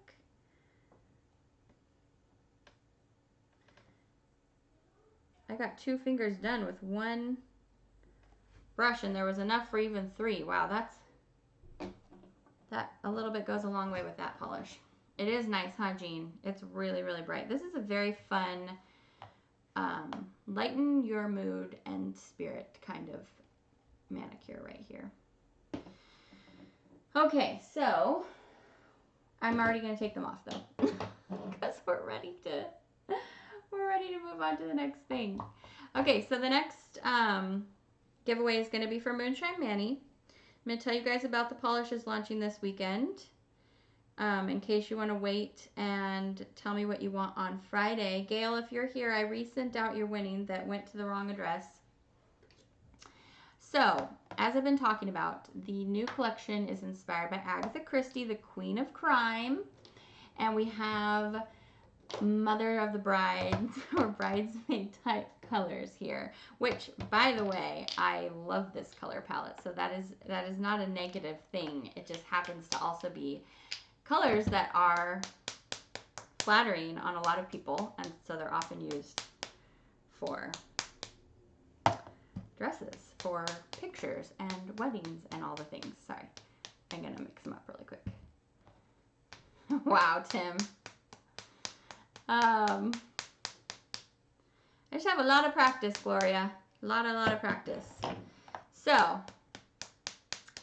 I got 2 fingers done with one brush, and there was enough for even 3. Wow, that a little bit goes a long way with that polish. It is nice, huh, Jean? It's really, really bright. This is a very fun, lighten your mood and spirit kind of manicure right here. Okay, so I'm already going to take them off though, because we're ready to move on to the next thing. Okay, so the next giveaway is going to be for Moonshine Mami. I'm going to tell you guys about the polishes launching this weekend. In case you want to wait and tell me what you want on Friday. Gail, if you're here, I resent out your winning that went to the wrong address. So, as I've been talking about, the new collection is inspired by Agatha Christie, the Queen of Crime. And we have Mother of the Brides or bridesmaid type colors here, which, by the way, I love this color palette. So that is not a negative thing. It just happens to also be colors that are flattering on a lot of people, and so they're often used for dresses, for pictures and weddings and all the things. Sorry, I'm gonna mix them up really quick. Wow, Tim. I just have a lot of practice, Gloria. A lot of practice. So,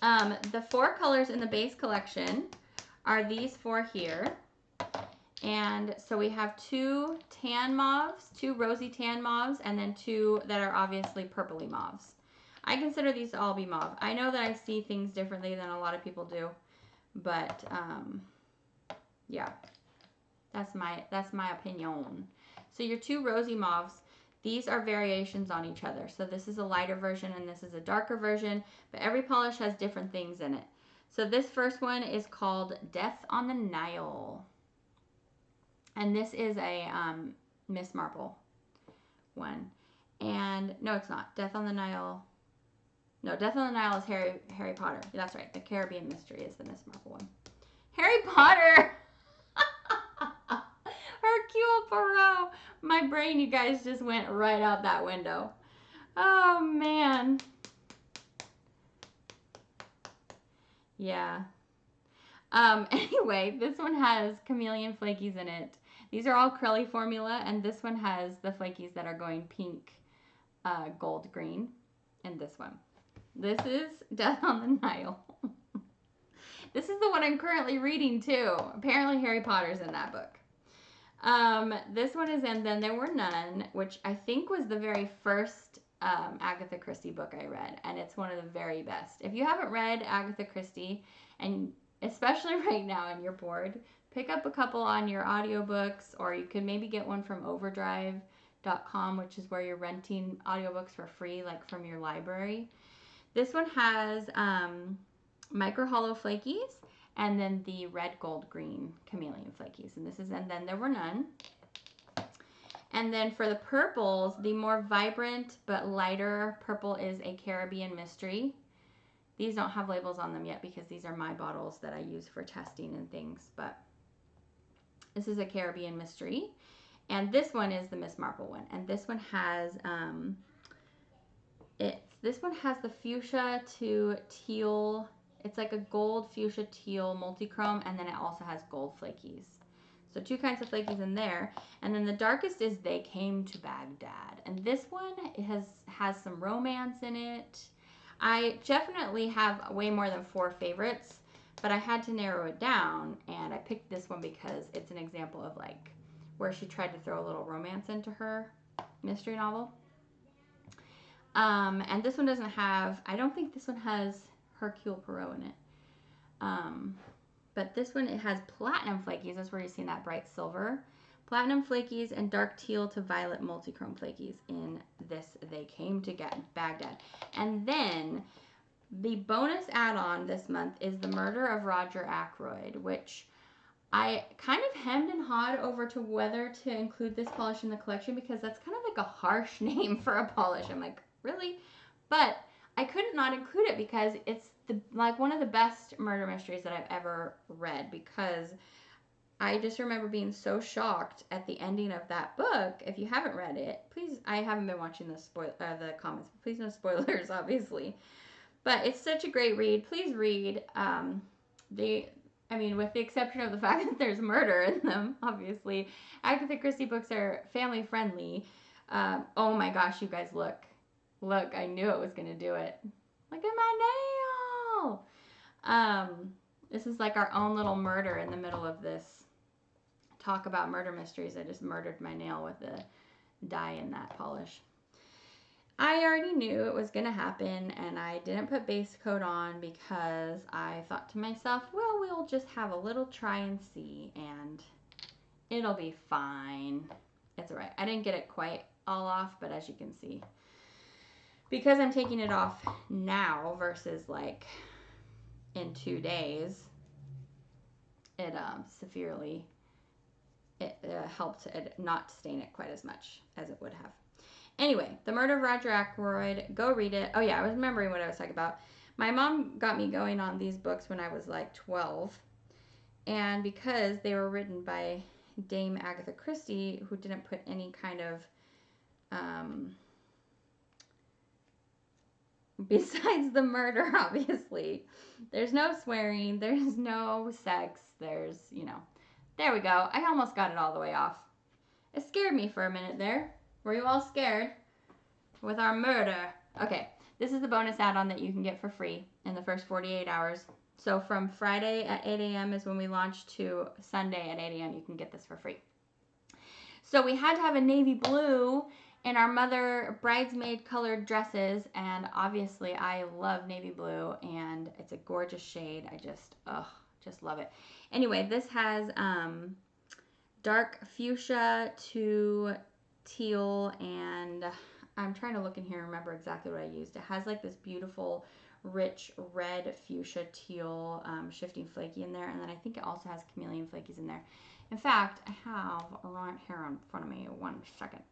the 4 colors in the base collection are these 4 here. And so we have 2 tan mauves, 2 rosy tan mauves, and then 2 that are obviously purpley mauves. I consider these to all be mauve. I know that I see things differently than a lot of people do, but yeah, that's my opinion. So your 2 rosy mauves, these are variations on each other. So this is a lighter version and this is a darker version, but every polish has different things in it. So this first one is called Death on the Nile. And this is a Miss Marple one. And no, it's not. Death on the Nile. No, Death on the Nile is Harry Potter. That's right. The Caribbean Mystery is the Miss Marple one. Harry Potter! Hercule Poirot. My brain, you guys, just went right out that window. Oh, man. Yeah. Anyway, this one has chameleon flakies in it. These are all curly formula, and this one has the flakies that are going pink, gold, green, and this one. This is Death on the Nile. This is the one I'm currently reading, too. Apparently Harry Potter's in that book. This one is And Then There Were None, which I think was the very first Agatha Christie book I read, and it's one of the very best. If you haven't read Agatha Christie, and especially right now and you're bored, pick up a couple on your audiobooks, or you could maybe get one from overdrive.com, which is where you're renting audiobooks for free, like from your library. This one has micro hollow flakies, and then the red, gold, green chameleon flakies. And this is And Then There Were None. And then for the purples, the more vibrant but lighter purple is A Caribbean Mystery. These don't have labels on them yet because these are my bottles that I use for testing and things. But this is A Caribbean Mystery. And this one is the Miss Marple one. And this one has, it This one has the fuchsia to teal. It's like a gold fuchsia teal multi-chrome, and then it also has gold flakies. So 2 kinds of flakies in there. And then the darkest is They Came to Baghdad. And this one has some romance in it. I definitely have way more than 4 favorites, but I had to narrow it down, and I picked this one because it's an example of like where she tried to throw a little romance into her mystery novel. And this one doesn't have, I don't think this one has Hercule Poirot in it. But this one, it has platinum flakies. That's where you're seeing that bright silver. Platinum flakies and dark teal to violet multi-chrome flakies in this They Came to Baghdad. And then the bonus add-on this month is The Murder of Roger Ackroyd, which I kind of hemmed and hawed over to whether to include this polish in the collection because that's kind of like a harsh name for a polish. I'm like, really? But I couldn't not include it because it's like one of the best murder mysteries that I've ever read, because I just remember being so shocked at the ending of that book. If you haven't read it, please, I haven't been watching the comments, but please no spoilers, obviously. But it's such a great read. Please read. With the exception of the fact that there's murder in them, obviously. Agatha Christie books are family friendly. Oh my gosh, you guys, look. Look, I knew it was going to do it. Look at my nail. This is like our own little murder in the middle of this talk about murder mysteries. I just murdered my nail with the dye in that polish. I already knew it was going to happen, and I didn't put base coat on because I thought to myself, well, we'll just have a little try and see, and it'll be fine. It's all right. I didn't get it quite all off, but as you can see, because I'm taking it off now versus like in 2 days, it severely, it helped it not stain it quite as much as it would have. Anyway, The Murder of Roger Ackroyd, go read it. Oh yeah, I was remembering what I was talking about. My mom got me going on these books when I was like 12, and because they were written by Dame Agatha Christie, who didn't put any kind of besides the murder, obviously. There's no swearing. There's no sex. There's, there we go. I almost got it all the way off. It scared me for a minute there. Were you all scared? With our murder. Okay, this is the bonus add-on that you can get for free in the first 48 hours. So from Friday at 8 a.m. is when we launch to Sunday at 8 a.m. you can get this for free. So we had to have a navy blue in our mother bridesmaid colored dresses, and obviously I love navy blue, and it's a gorgeous shade. I just love it. Anyway, this has dark fuchsia to teal, and I'm trying to look in here and remember exactly what I used. It has like this beautiful rich red fuchsia teal shifting flaky in there, and then I think it also has chameleon flakies in there. In fact, I have a right here in front of me. 1 second.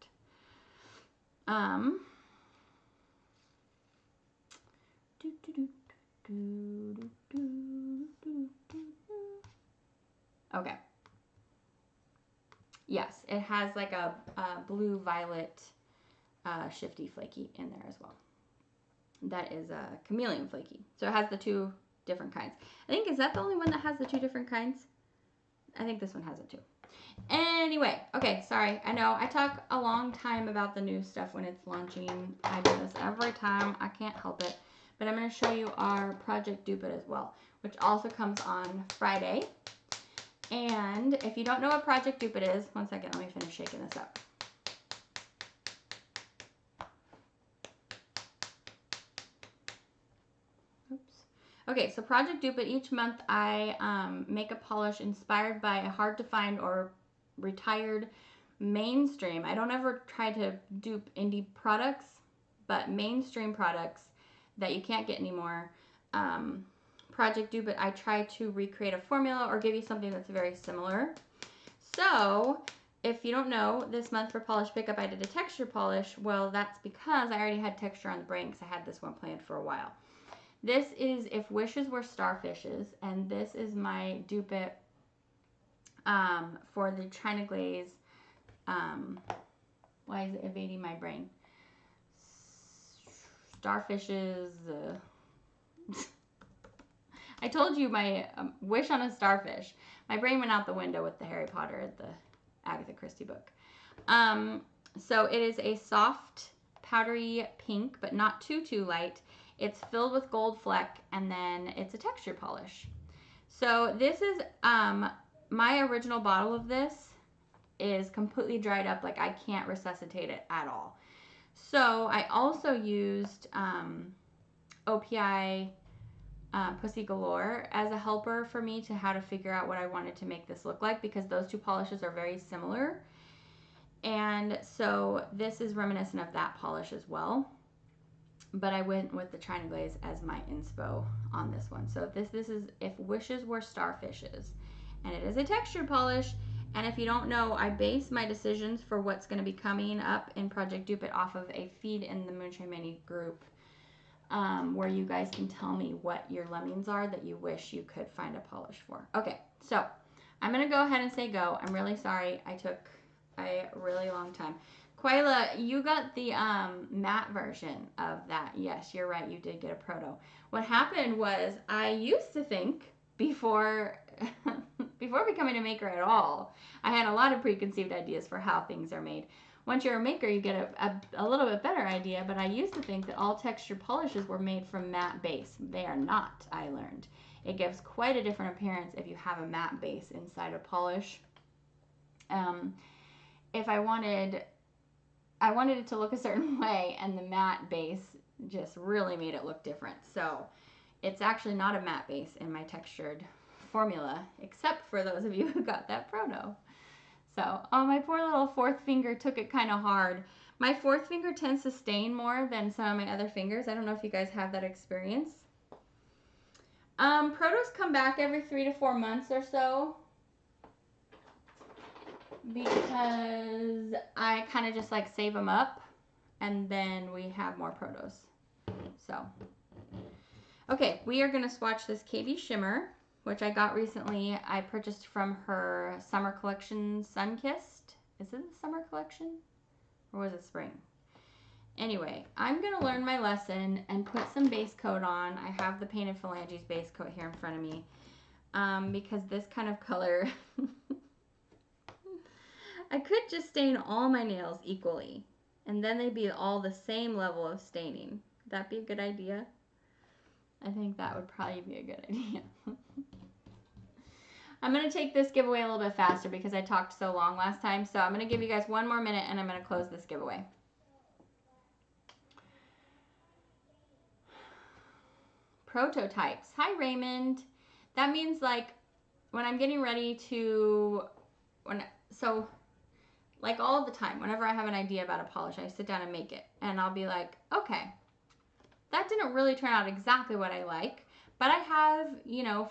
Okay. Yes, it has like a blue violet shifty flaky in there as well. That is a chameleon flaky. So it has the 2 different kinds. I think, is that the only one that has the 2 different kinds? I think this one has it too. Anyway, okay, sorry. I know I talk a long time about the new stuff when it's launching. I do this every time. I can't help it. But I'm going to show you our Project Dupe as well, which also comes on Friday. And if you don't know what Project Dupe is, 1 second, let me finish shaking this up. Okay, so Project Dupe, each month I make a polish inspired by a hard to find or retired mainstream. I don't ever try to dupe indie products, but mainstream products that you can't get anymore. Project Dupe, I try to recreate a formula or give you something that's very similar. So if you don't know, this month for polish pickup I did a texture polish. Well, that's because I already had texture on the brain because I had this one planned for a while. This is If Wishes Were Starfishes, and this is my Dupe for the China Glaze. Why is it evading my brain? starfishes. I told you my wish on a starfish. My brain went out the window with the Harry Potter, the Agatha Christie book. So it is a soft, powdery pink, but not too light. It's filled with gold fleck, and then it's a texture polish. So this is, my original bottle of this is completely dried up. Like, I can't resuscitate it at all. So I also used OPI Pussy Galore as a helper for me to how to figure out what I wanted to make this look like, because those two polishes are very similar. And so this is reminiscent of that polish as well. But I went with the China Glaze as my inspo on this one. So this is If Wishes Were Starfishes. And it is a textured polish. And if you don't know, I base my decisions for what's going to be coming up in Project Dupe off of a feed in the Moonshine Mami group, where you guys can tell me what your lemmings are that you wish you could find a polish for. Okay, so I'm going to go ahead and say go. I'm really sorry I took a really long time. Quayla, you got the matte version of that. Yes, you're right. You did get a proto. What happened was I used to think before becoming a maker at all, I had a lot of preconceived ideas for how things are made. Once you're a maker, you get a little bit better idea, but I used to think that all texture polishes were made from matte base. They are not, I learned. It gives quite a different appearance if you have a matte base inside a polish. If I wanted it to look a certain way, and the matte base just really made it look different. So it's actually not a matte base in my textured formula, except for those of you who got that proto. So, oh, my poor little fourth finger took it kind of hard. My fourth finger tends to stain more than some of my other fingers. I don't know if you guys have that experience. Protos come back every 3 to 4 months or so, because I kind of just like save them up, and then we have more protos. So, okay, we are going to swatch this KB Shimmer, which I got recently. I purchased from her summer collection, Sunkissed. Is it the summer collection? Or was it spring? Anyway, I'm going to learn my lesson and put some base coat on. I have the Painted Phalanges base coat here in front of me, because this kind of color, I could just stain all my nails equally, and then they'd be all the same level of staining. Would that be a good idea? I think that would probably be a good idea. I'm going to take this giveaway a little bit faster because I talked so long last time. So I'm going to give you guys 1 more minute, and I'm going to close this giveaway. Prototypes. Hi, Raymond. That means, like, when I'm getting ready to, like all the time, whenever I have an idea about a polish, I sit down and make it. And I'll be like, okay, that didn't really turn out exactly what I like, but I have,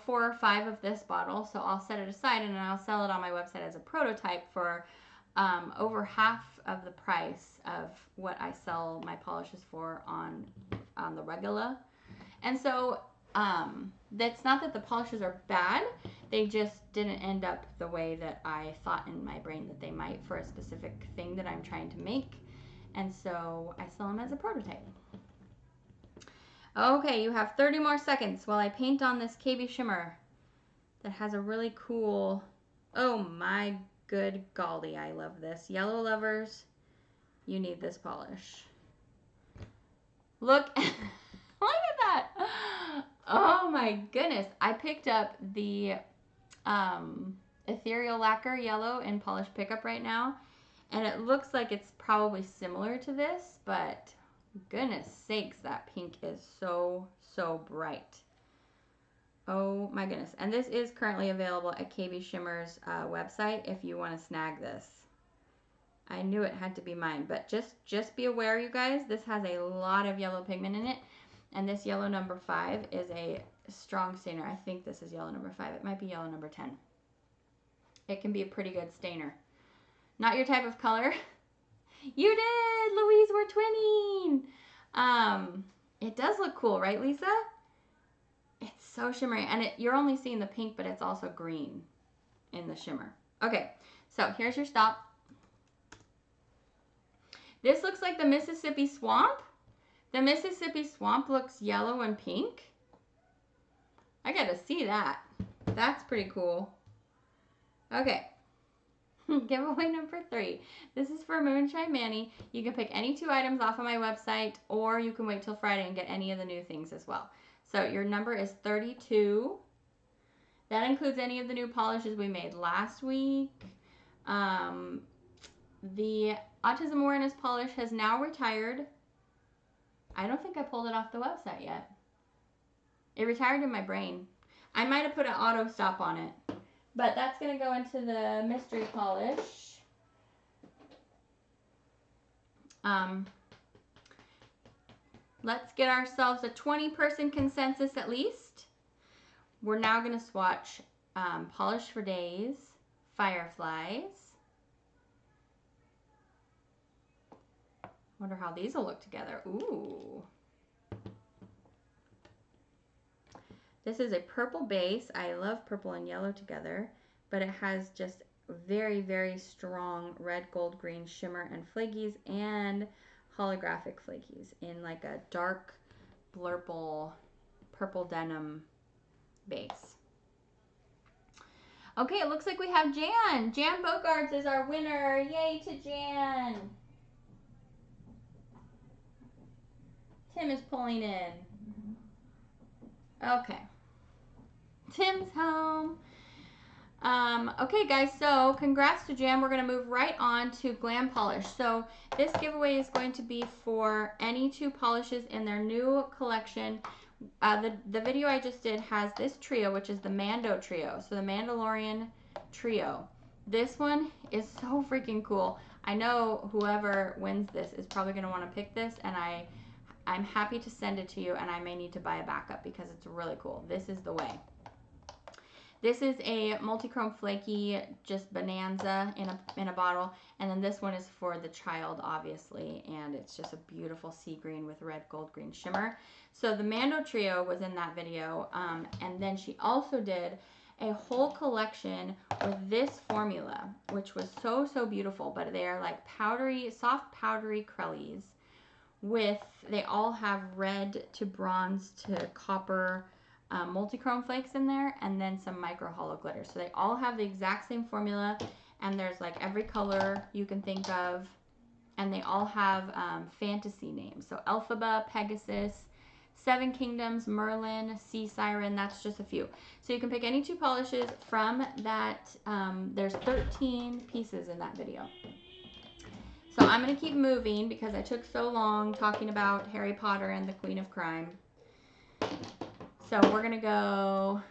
4 or 5 of this bottle, so I'll set it aside, and then I'll sell it on my website as a prototype for over half of the price of what I sell my polishes for on the regular. And so that's not that the polishes are bad, they just didn't end up the way that I thought in my brain that they might for a specific thing that I'm trying to make. And so I sell them as a prototype. Okay, you have 30 more seconds while I paint on this KB Shimmer that has a really cool, oh my good golly, I love this. Yellow lovers, you need this polish. Look, look at that. Oh my goodness. I picked up the Ethereal Lacquer Yellow in Polish Pickup right now, and it looks like it's probably similar to this, but goodness sakes, that pink is so bright. Oh my goodness. And this is currently available at KB Shimmer's website if you want to snag this. I knew it had to be mine, but just be aware, you guys, this has a lot of yellow pigment in it, and this yellow number 5 is a strong stainer. I think this is yellow number 5. It might be yellow number 10. It can be a pretty good stainer. Not your type of color. You did, Louise, we're twinning. It does look cool, right, Lisa? It's so shimmery, and you're only seeing the pink, but it's also green in the shimmer. Okay, so here's your stop. This looks like the Mississippi swamp The Mississippi Swamp looks yellow and pink. I gotta see that. That's pretty cool. Okay. Giveaway number 3. This is for Moonshine Mami. You can pick any 2 items off of my website, or you can wait till Friday and get any of the new things as well. So your number is 32. That includes any of the new polishes we made last week. The Autism Awareness polish has now retired. I don't think I pulled it off the website yet. It retired in my brain. I might have put an auto stop on it. But that's going to go into the mystery polish. Let's get ourselves a 20-person consensus at least. We're now going to swatch Polish for Days, Fireflies. Wonder how these will look together. Ooh. This is a purple base. I love purple and yellow together, but it has just very, very strong red, gold, green shimmer and flakies and holographic flakies in like a dark blurple purple denim base. Okay, it looks like we have Jan. Jan Bogarts is our winner. Yay to Jan. Tim is pulling in. Okay. Tim's home. Okay, guys, so congrats to Jan. We're going to move right on to Glam Polish. So this giveaway is going to be for any 2 polishes in their new collection. The video I just did has this trio, which is the Mando trio. So the Mandalorian trio. This one is so freaking cool. I know whoever wins this is probably going to want to pick this, and I'm happy to send it to you, and I may need to buy a backup because it's really cool. This is the way. This is a multi-chrome flaky, just bonanza in a bottle, and then this one is for the child, obviously, and it's just a beautiful sea green with red, gold, green shimmer. So the Mando trio was in that video, and then she also did a whole collection with this formula, which was so, so beautiful, but they are like powdery, soft powdery crellies with, they all have red to bronze to copper multi-chrome flakes in there, and then some micro hollow glitter. So they all have the exact same formula, and there's like every color you can think of, and they all have fantasy names. So Elphaba, Pegasus, Seven Kingdoms, Merlin, Sea Siren, that's just a few. So you can pick any 2 polishes from that. There's 13 pieces in that video. So I'm going to keep moving because I took so long talking about Harry Potter and the Queen of Crime. So we're going to go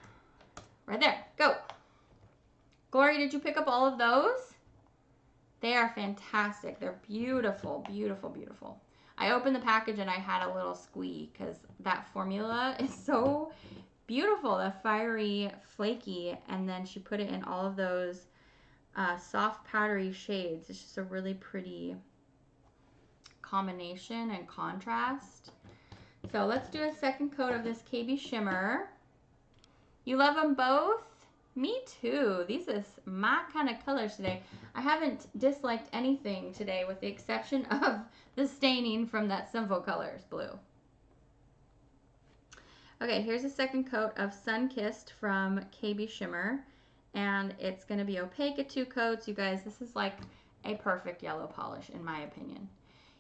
right there. Go. Glory, did you pick up all of those? They are fantastic. They're beautiful, beautiful, beautiful. I opened the package and I had a little squeak because that formula is so beautiful. The fiery, flaky, and then she put it in all of those soft, powdery shades. It's just a really pretty combination and contrast. So let's do a second coat of this KB Shimmer. You love them both? Me too. These is my kind of colors today. I haven't disliked anything today with the exception of the staining from that Simple Colors blue. Okay, here's a second coat of Sun Kissed from KB Shimmer. And it's going to be opaque at 2 coats. You guys, this is like a perfect yellow polish in my opinion.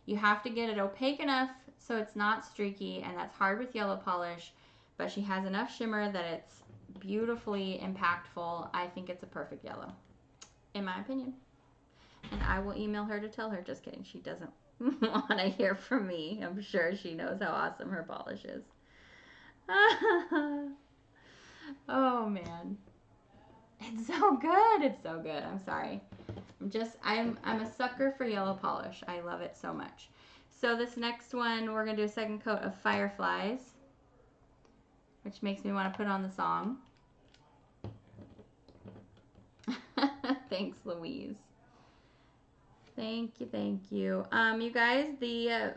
You have to get it opaque enough so it's not streaky, and that's hard with yellow polish, but she has enough shimmer that it's beautifully impactful. I think it's a perfect yellow, in my opinion. And I will email her to tell her. Just kidding. She doesn't want to hear from me. I'm sure she knows how awesome her polish is. Oh, man. It's so good. It's so good. I'm sorry. I'm a sucker for yellow polish. I love it so much. So this next one, we're going to do a second coat of Fireflies, which makes me want to put on the song. Thanks, Louise. Thank you, thank you. You guys, there's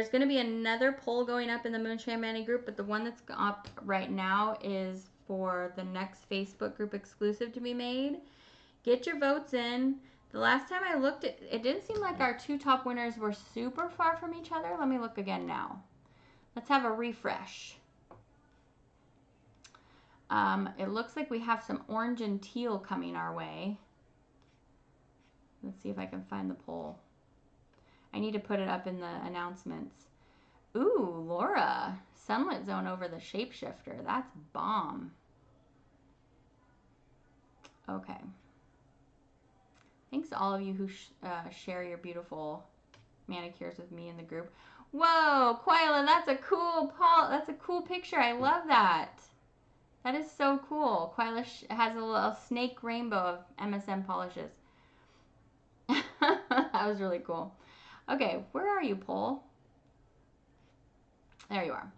going to be another poll going up in the Moonshine Mami group, but the one that's up right now is for the next Facebook group exclusive to be made. Get your votes in. The last time I looked, it didn't seem like our two top winners were super far from each other. Let me look again now. Let's have a refresh. It looks like we have some orange and teal coming our way. Let's see if I can find the poll. I need to put it up in the announcements. Ooh, Laura. Sunlit zone over the shapeshifter. That's bomb. Okay. Thanks to all of you who share your beautiful manicures with me in the group. Whoa, Quila, that's a cool picture. I love that. That is so cool. Quila has a little snake rainbow of MSM polishes. That was really cool. Okay, where are you, poll? There you are.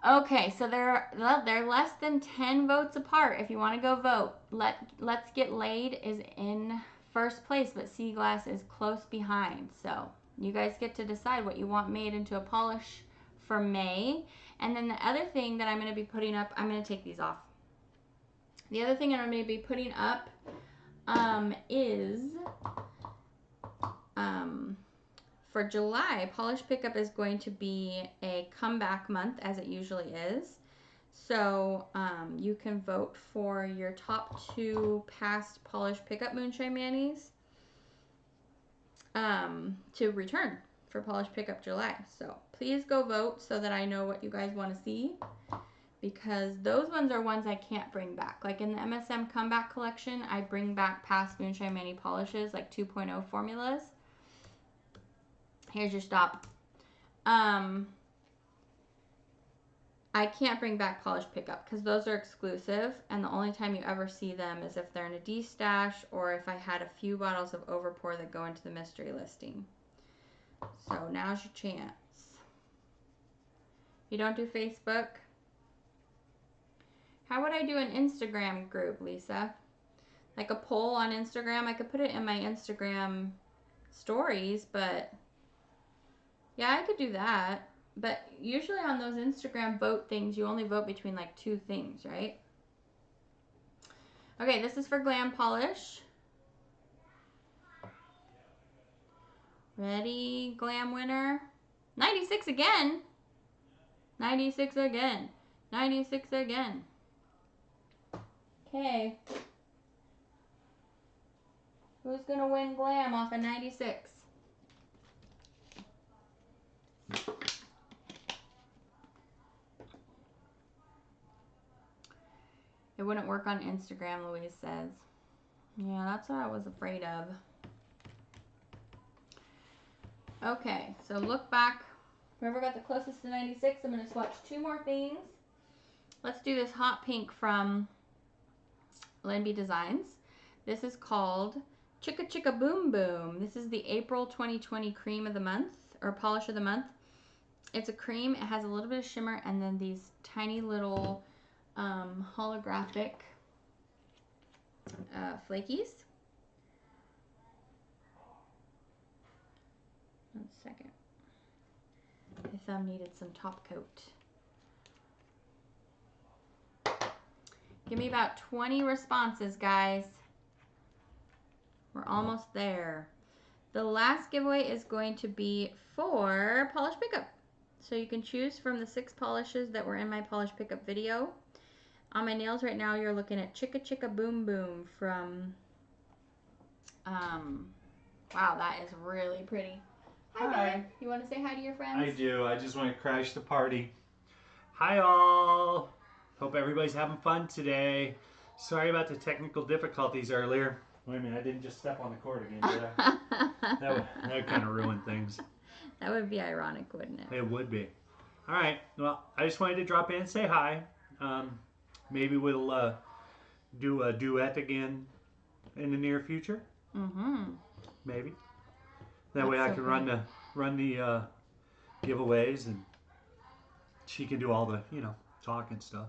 Okay, so they're less than 10 votes apart. If you want to go vote, Let's Get Laid is in first place, but Sea Glass is close behind. So you guys get to decide what you want made into a polish for May. And then the other thing that I'm going to be putting up, I'm going to take these off. The other thing I'm going to be putting up is for July, Polish Pickup is going to be a comeback month, as it usually is. So you can vote for your top 2 past Polish Pickup Moonshine Manis to return for Polish Pickup July. So please go vote so that I know what you guys want to see, because those ones are ones I can't bring back. Like in the MSM Comeback Collection, I bring back past Moonshine Mani polishes, like 2.0 formulas. Here's your stop. I can't bring back Polish Pickup because those are exclusive, and the only time you ever see them is if they're in a D-stash or if I had a few bottles of Overpour that go into the mystery listing. So now's your chance. You don't do Facebook? How would I do an Instagram group, Lisa? Like a poll on Instagram? I could put it in my Instagram stories, but yeah, I could do that. But usually on those Instagram vote things, you only vote between like 2 things, right? Okay, this is for Glam Polish. Ready, Glam winner? 96 again. 96 again. 96 again. Okay. Who's going to win Glam off of 96? It wouldn't work on Instagram, Louise says. Yeah, that's what I was afraid of. Okay, so look back. Whoever got the closest to 96, I'm going to swatch 2 more things. Let's do this hot pink from Linby Designs. This is called Chicka Chicka Boom Boom. This is the April 2020 cream of the month, or polish of the month. It's a cream. It has a little bit of shimmer and then these tiny little holographic flakies. One second. My thumb needed some top coat. Give me about 20 responses, guys. We're almost there. The last giveaway is going to be for Polish Pickup. So you can choose from the 6 polishes that were in my Polish Pickup video. On my nails right now, you're looking at Chicka Chicka Boom Boom from, wow, that is really pretty. Hi, babe. You want to say hi to your friends? I do. I just want to crash the party. Hi, all. Hope everybody's having fun today. Sorry about the technical difficulties earlier. Wait a minute, I didn't just step on the cord again, did I? that would kind of ruin things. That would be ironic, wouldn't it? It would be. All right. Well, I just wanted to drop in and say hi. Maybe we'll do a duet again in the near future. Mm-hmm. Maybe. That way I can run the giveaways, and she can do all the, talk and stuff.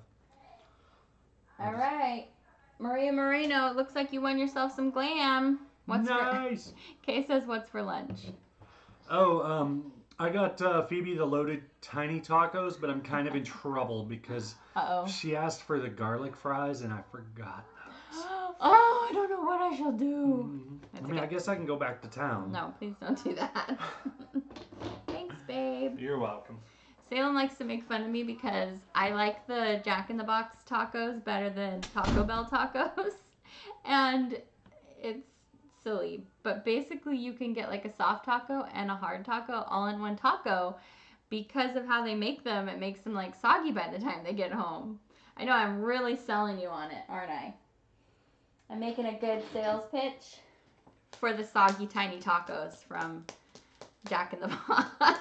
All right. Maria Moreno, it looks like you won yourself some glam. Nice. Kay says, what's for lunch? Oh, I got Phoebe the loaded tiny tacos, but I'm kind of in trouble because she asked for the garlic fries and I forgot those. Oh, I don't know what I shall do. I mean, I guess I can go back to town. No, please don't do that. Thanks, babe. You're welcome. Salem likes to make fun of me because I like the Jack in the Box tacos better than Taco Bell tacos. And it's silly. But basically you can get like a soft taco and a hard taco all in one taco. Because of how they make them, it makes them like soggy by the time they get home. I know I'm really selling you on it, aren't I? I'm making a good sales pitch for the soggy tiny tacos from Jack in the Box.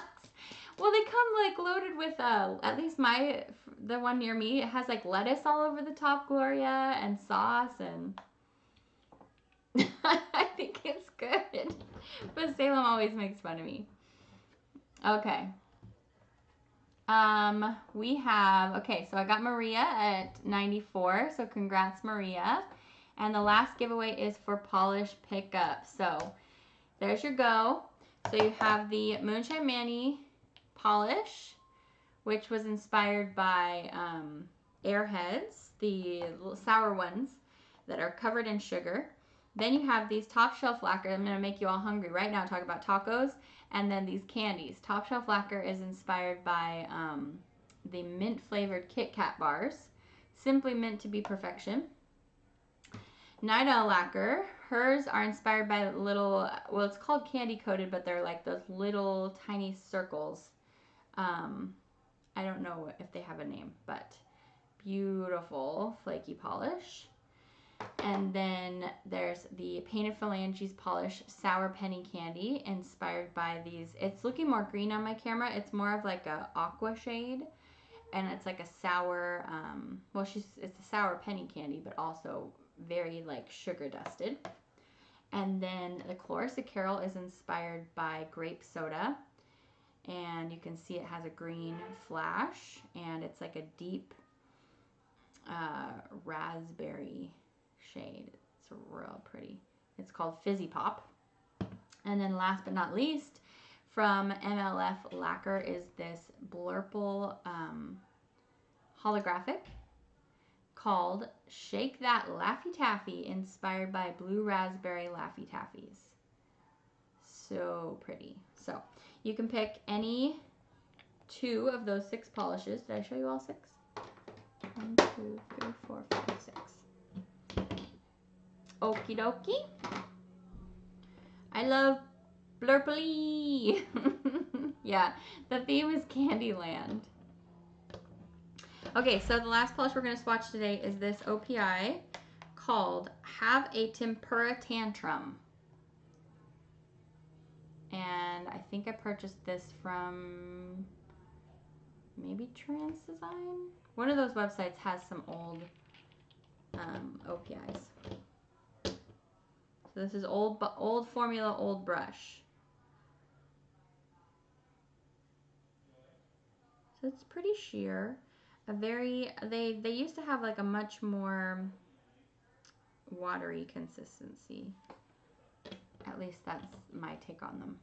Well, they come like loaded with at least the one near me, it has like lettuce all over the top, Gloria, and sauce, and I think it's good. But Salem always makes fun of me. Okay. We have, okay, so I got Maria at 94, so congrats, Maria. And the last giveaway is for polish pickup. So there's your go. So you have the Moonshine Mami polish, which was inspired by Airheads, the little sour ones that are covered in sugar. Then you have these top shelf lacquer. I'm going to make you all hungry right now talking about tacos. And then these candies. Top shelf lacquer is inspired by the mint flavored Kit Kat bars. Simply meant to be perfection. Nida lacquer, hers are inspired by little, well, it's called candy coated, but they're like those little tiny circles. I don't know if they have a name, but beautiful flaky polish. And then there's the Painted Phalanges polish sour penny candy, inspired by these. It's looking more green on my camera. It's more of like a aqua shade, and it's like a sour. Well, it's a sour penny candy, but also very like sugar dusted. And then the Clarissa Carol is inspired by grape soda, and you can see it has a green flash, and it's like a deep raspberry shade. It's real pretty. It's called Fizzy Pop. And then last but not least, from MLF Lacquer is this Blurple holographic called Shake That Laffy Taffy, inspired by Blue Raspberry Laffy Taffies. So pretty. So you can pick any 2 of those 6 polishes. Did I show you all 6? 1, 2, 3, 4, 5, 6. Okie dokie. I love Blurply. Yeah, the theme is Candyland. Okay, so the last polish we're going to swatch today is this OPI called Have a Tempura Tantrum. And I think I purchased this from maybe Trans Design. One of those websites has some old OPIs. So this is old formula, old brush. So it's pretty sheer. They used to have like a much more watery consistency. At least that's my take on them.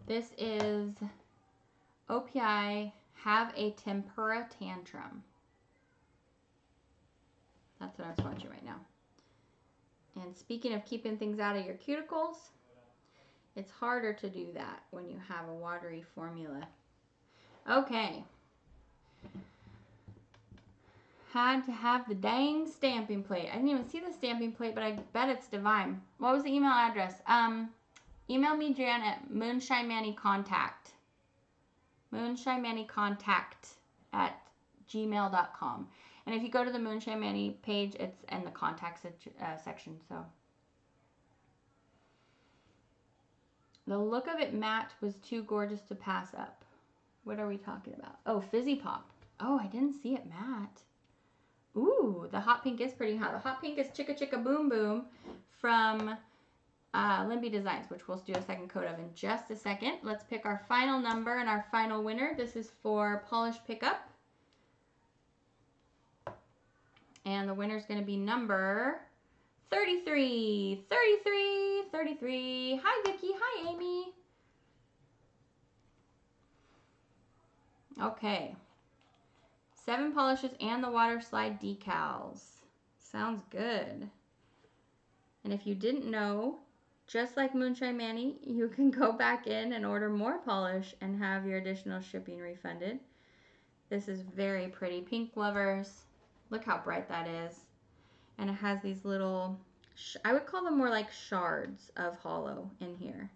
This is OPI Have a Tempura Tantrum. That's what I'm swatching right now. And speaking of keeping things out of your cuticles, it's harder to do that when you have a watery formula. Okay. Had to have the dang stamping plate. I didn't even see the stamping plate, but I bet it's divine. What was the email address? Email me, Jan, at Moonshine Mami Contact. moonshinemanicontact@gmail.com. And if you go to the Moonshine Mami page, it's in the contact section. So the look of it matte was too gorgeous to pass up. What are we talking about? Oh, Fizzy Pop. Oh, I didn't see it matte. Ooh, the hot pink is pretty hot. The hot pink is Chicka Chicka Boom Boom from Limby Designs, which we'll do a second coat of in just a second. Let's pick our final number and our final winner. This is for Polish Pickup. And the winner's going to be number 33. 33. 33. Hi, Vicky. Hi, Amy. Okay. 7 polishes and the water slide decals. Sounds good. And if you didn't know, just like Moonshine Mami, you can go back in and order more polish and have your additional shipping refunded. This is very pretty. Pink lovers. Look how bright that is. And it has these little, I would call them more like shards of hollow in here.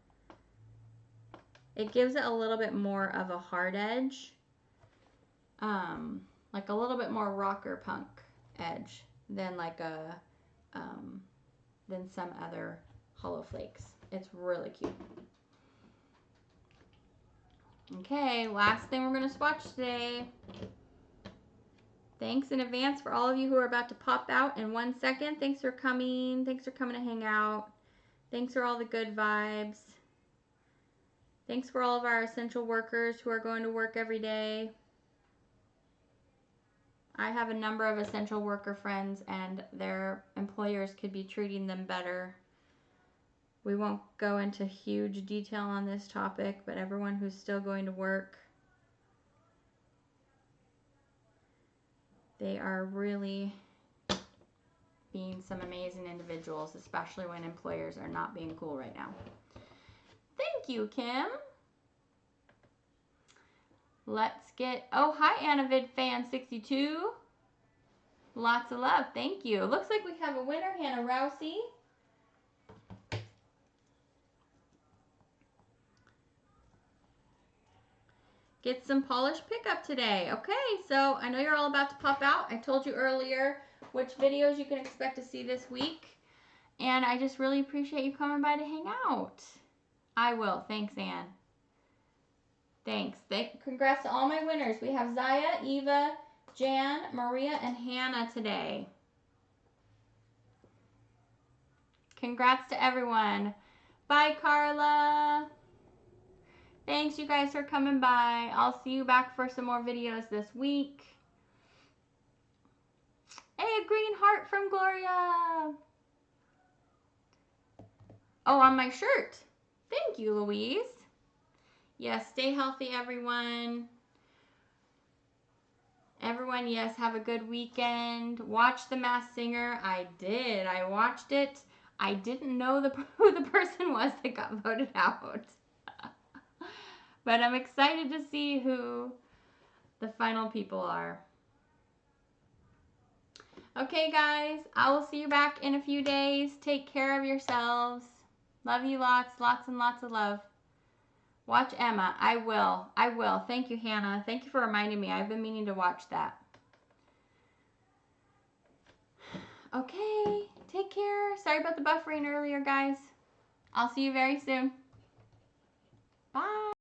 It gives it a little bit more of a hard edge. Like a little bit more rocker punk edge than like a, than some other hollow flakes. It's really cute. Okay, last thing we're going to swatch today. Thanks in advance for all of you who are about to pop out in 1 second. Thanks for coming. Thanks for coming to hang out. Thanks for all the good vibes. Thanks for all of our essential workers who are going to work every day. I have a number of essential worker friends and their employers could be treating them better. We won't go into huge detail on this topic, but everyone who's still going to work, they are really being some amazing individuals, especially when employers are not being cool right now. Thank you, Kim. Let's get, oh, hi, Annavid Fan 62. Lots of love. Thank you. Looks like we have a winner, Hannah Rousey. Get some polish pickup today. Okay, so I know you're all about to pop out. I told you earlier which videos you can expect to see this week. And I just really appreciate you coming by to hang out. I will. Thanks, Ann. Thanks. Congrats to all my winners. We have Zaya, Eva, Jan, Maria, and Hannah today. Congrats to everyone. Bye, Carla. Thanks, you guys, for coming by. I'll see you back for some more videos this week. Hey, a green heart from Gloria. Oh, on my shirt. Thank you, Louise. Yes, stay healthy, everyone. Everyone, yes, have a good weekend. Watch The Masked Singer. I did. I watched it. I didn't know who the person was that got voted out. But I'm excited to see who the final people are. Okay, guys, I will see you back in a few days. Take care of yourselves. Love you lots, lots and lots of love. Watch Emma. I will. I will. Thank you, Hannah. Thank you for reminding me. I've been meaning to watch that. Okay, take care. Sorry about the buffering earlier, guys. I'll see you very soon.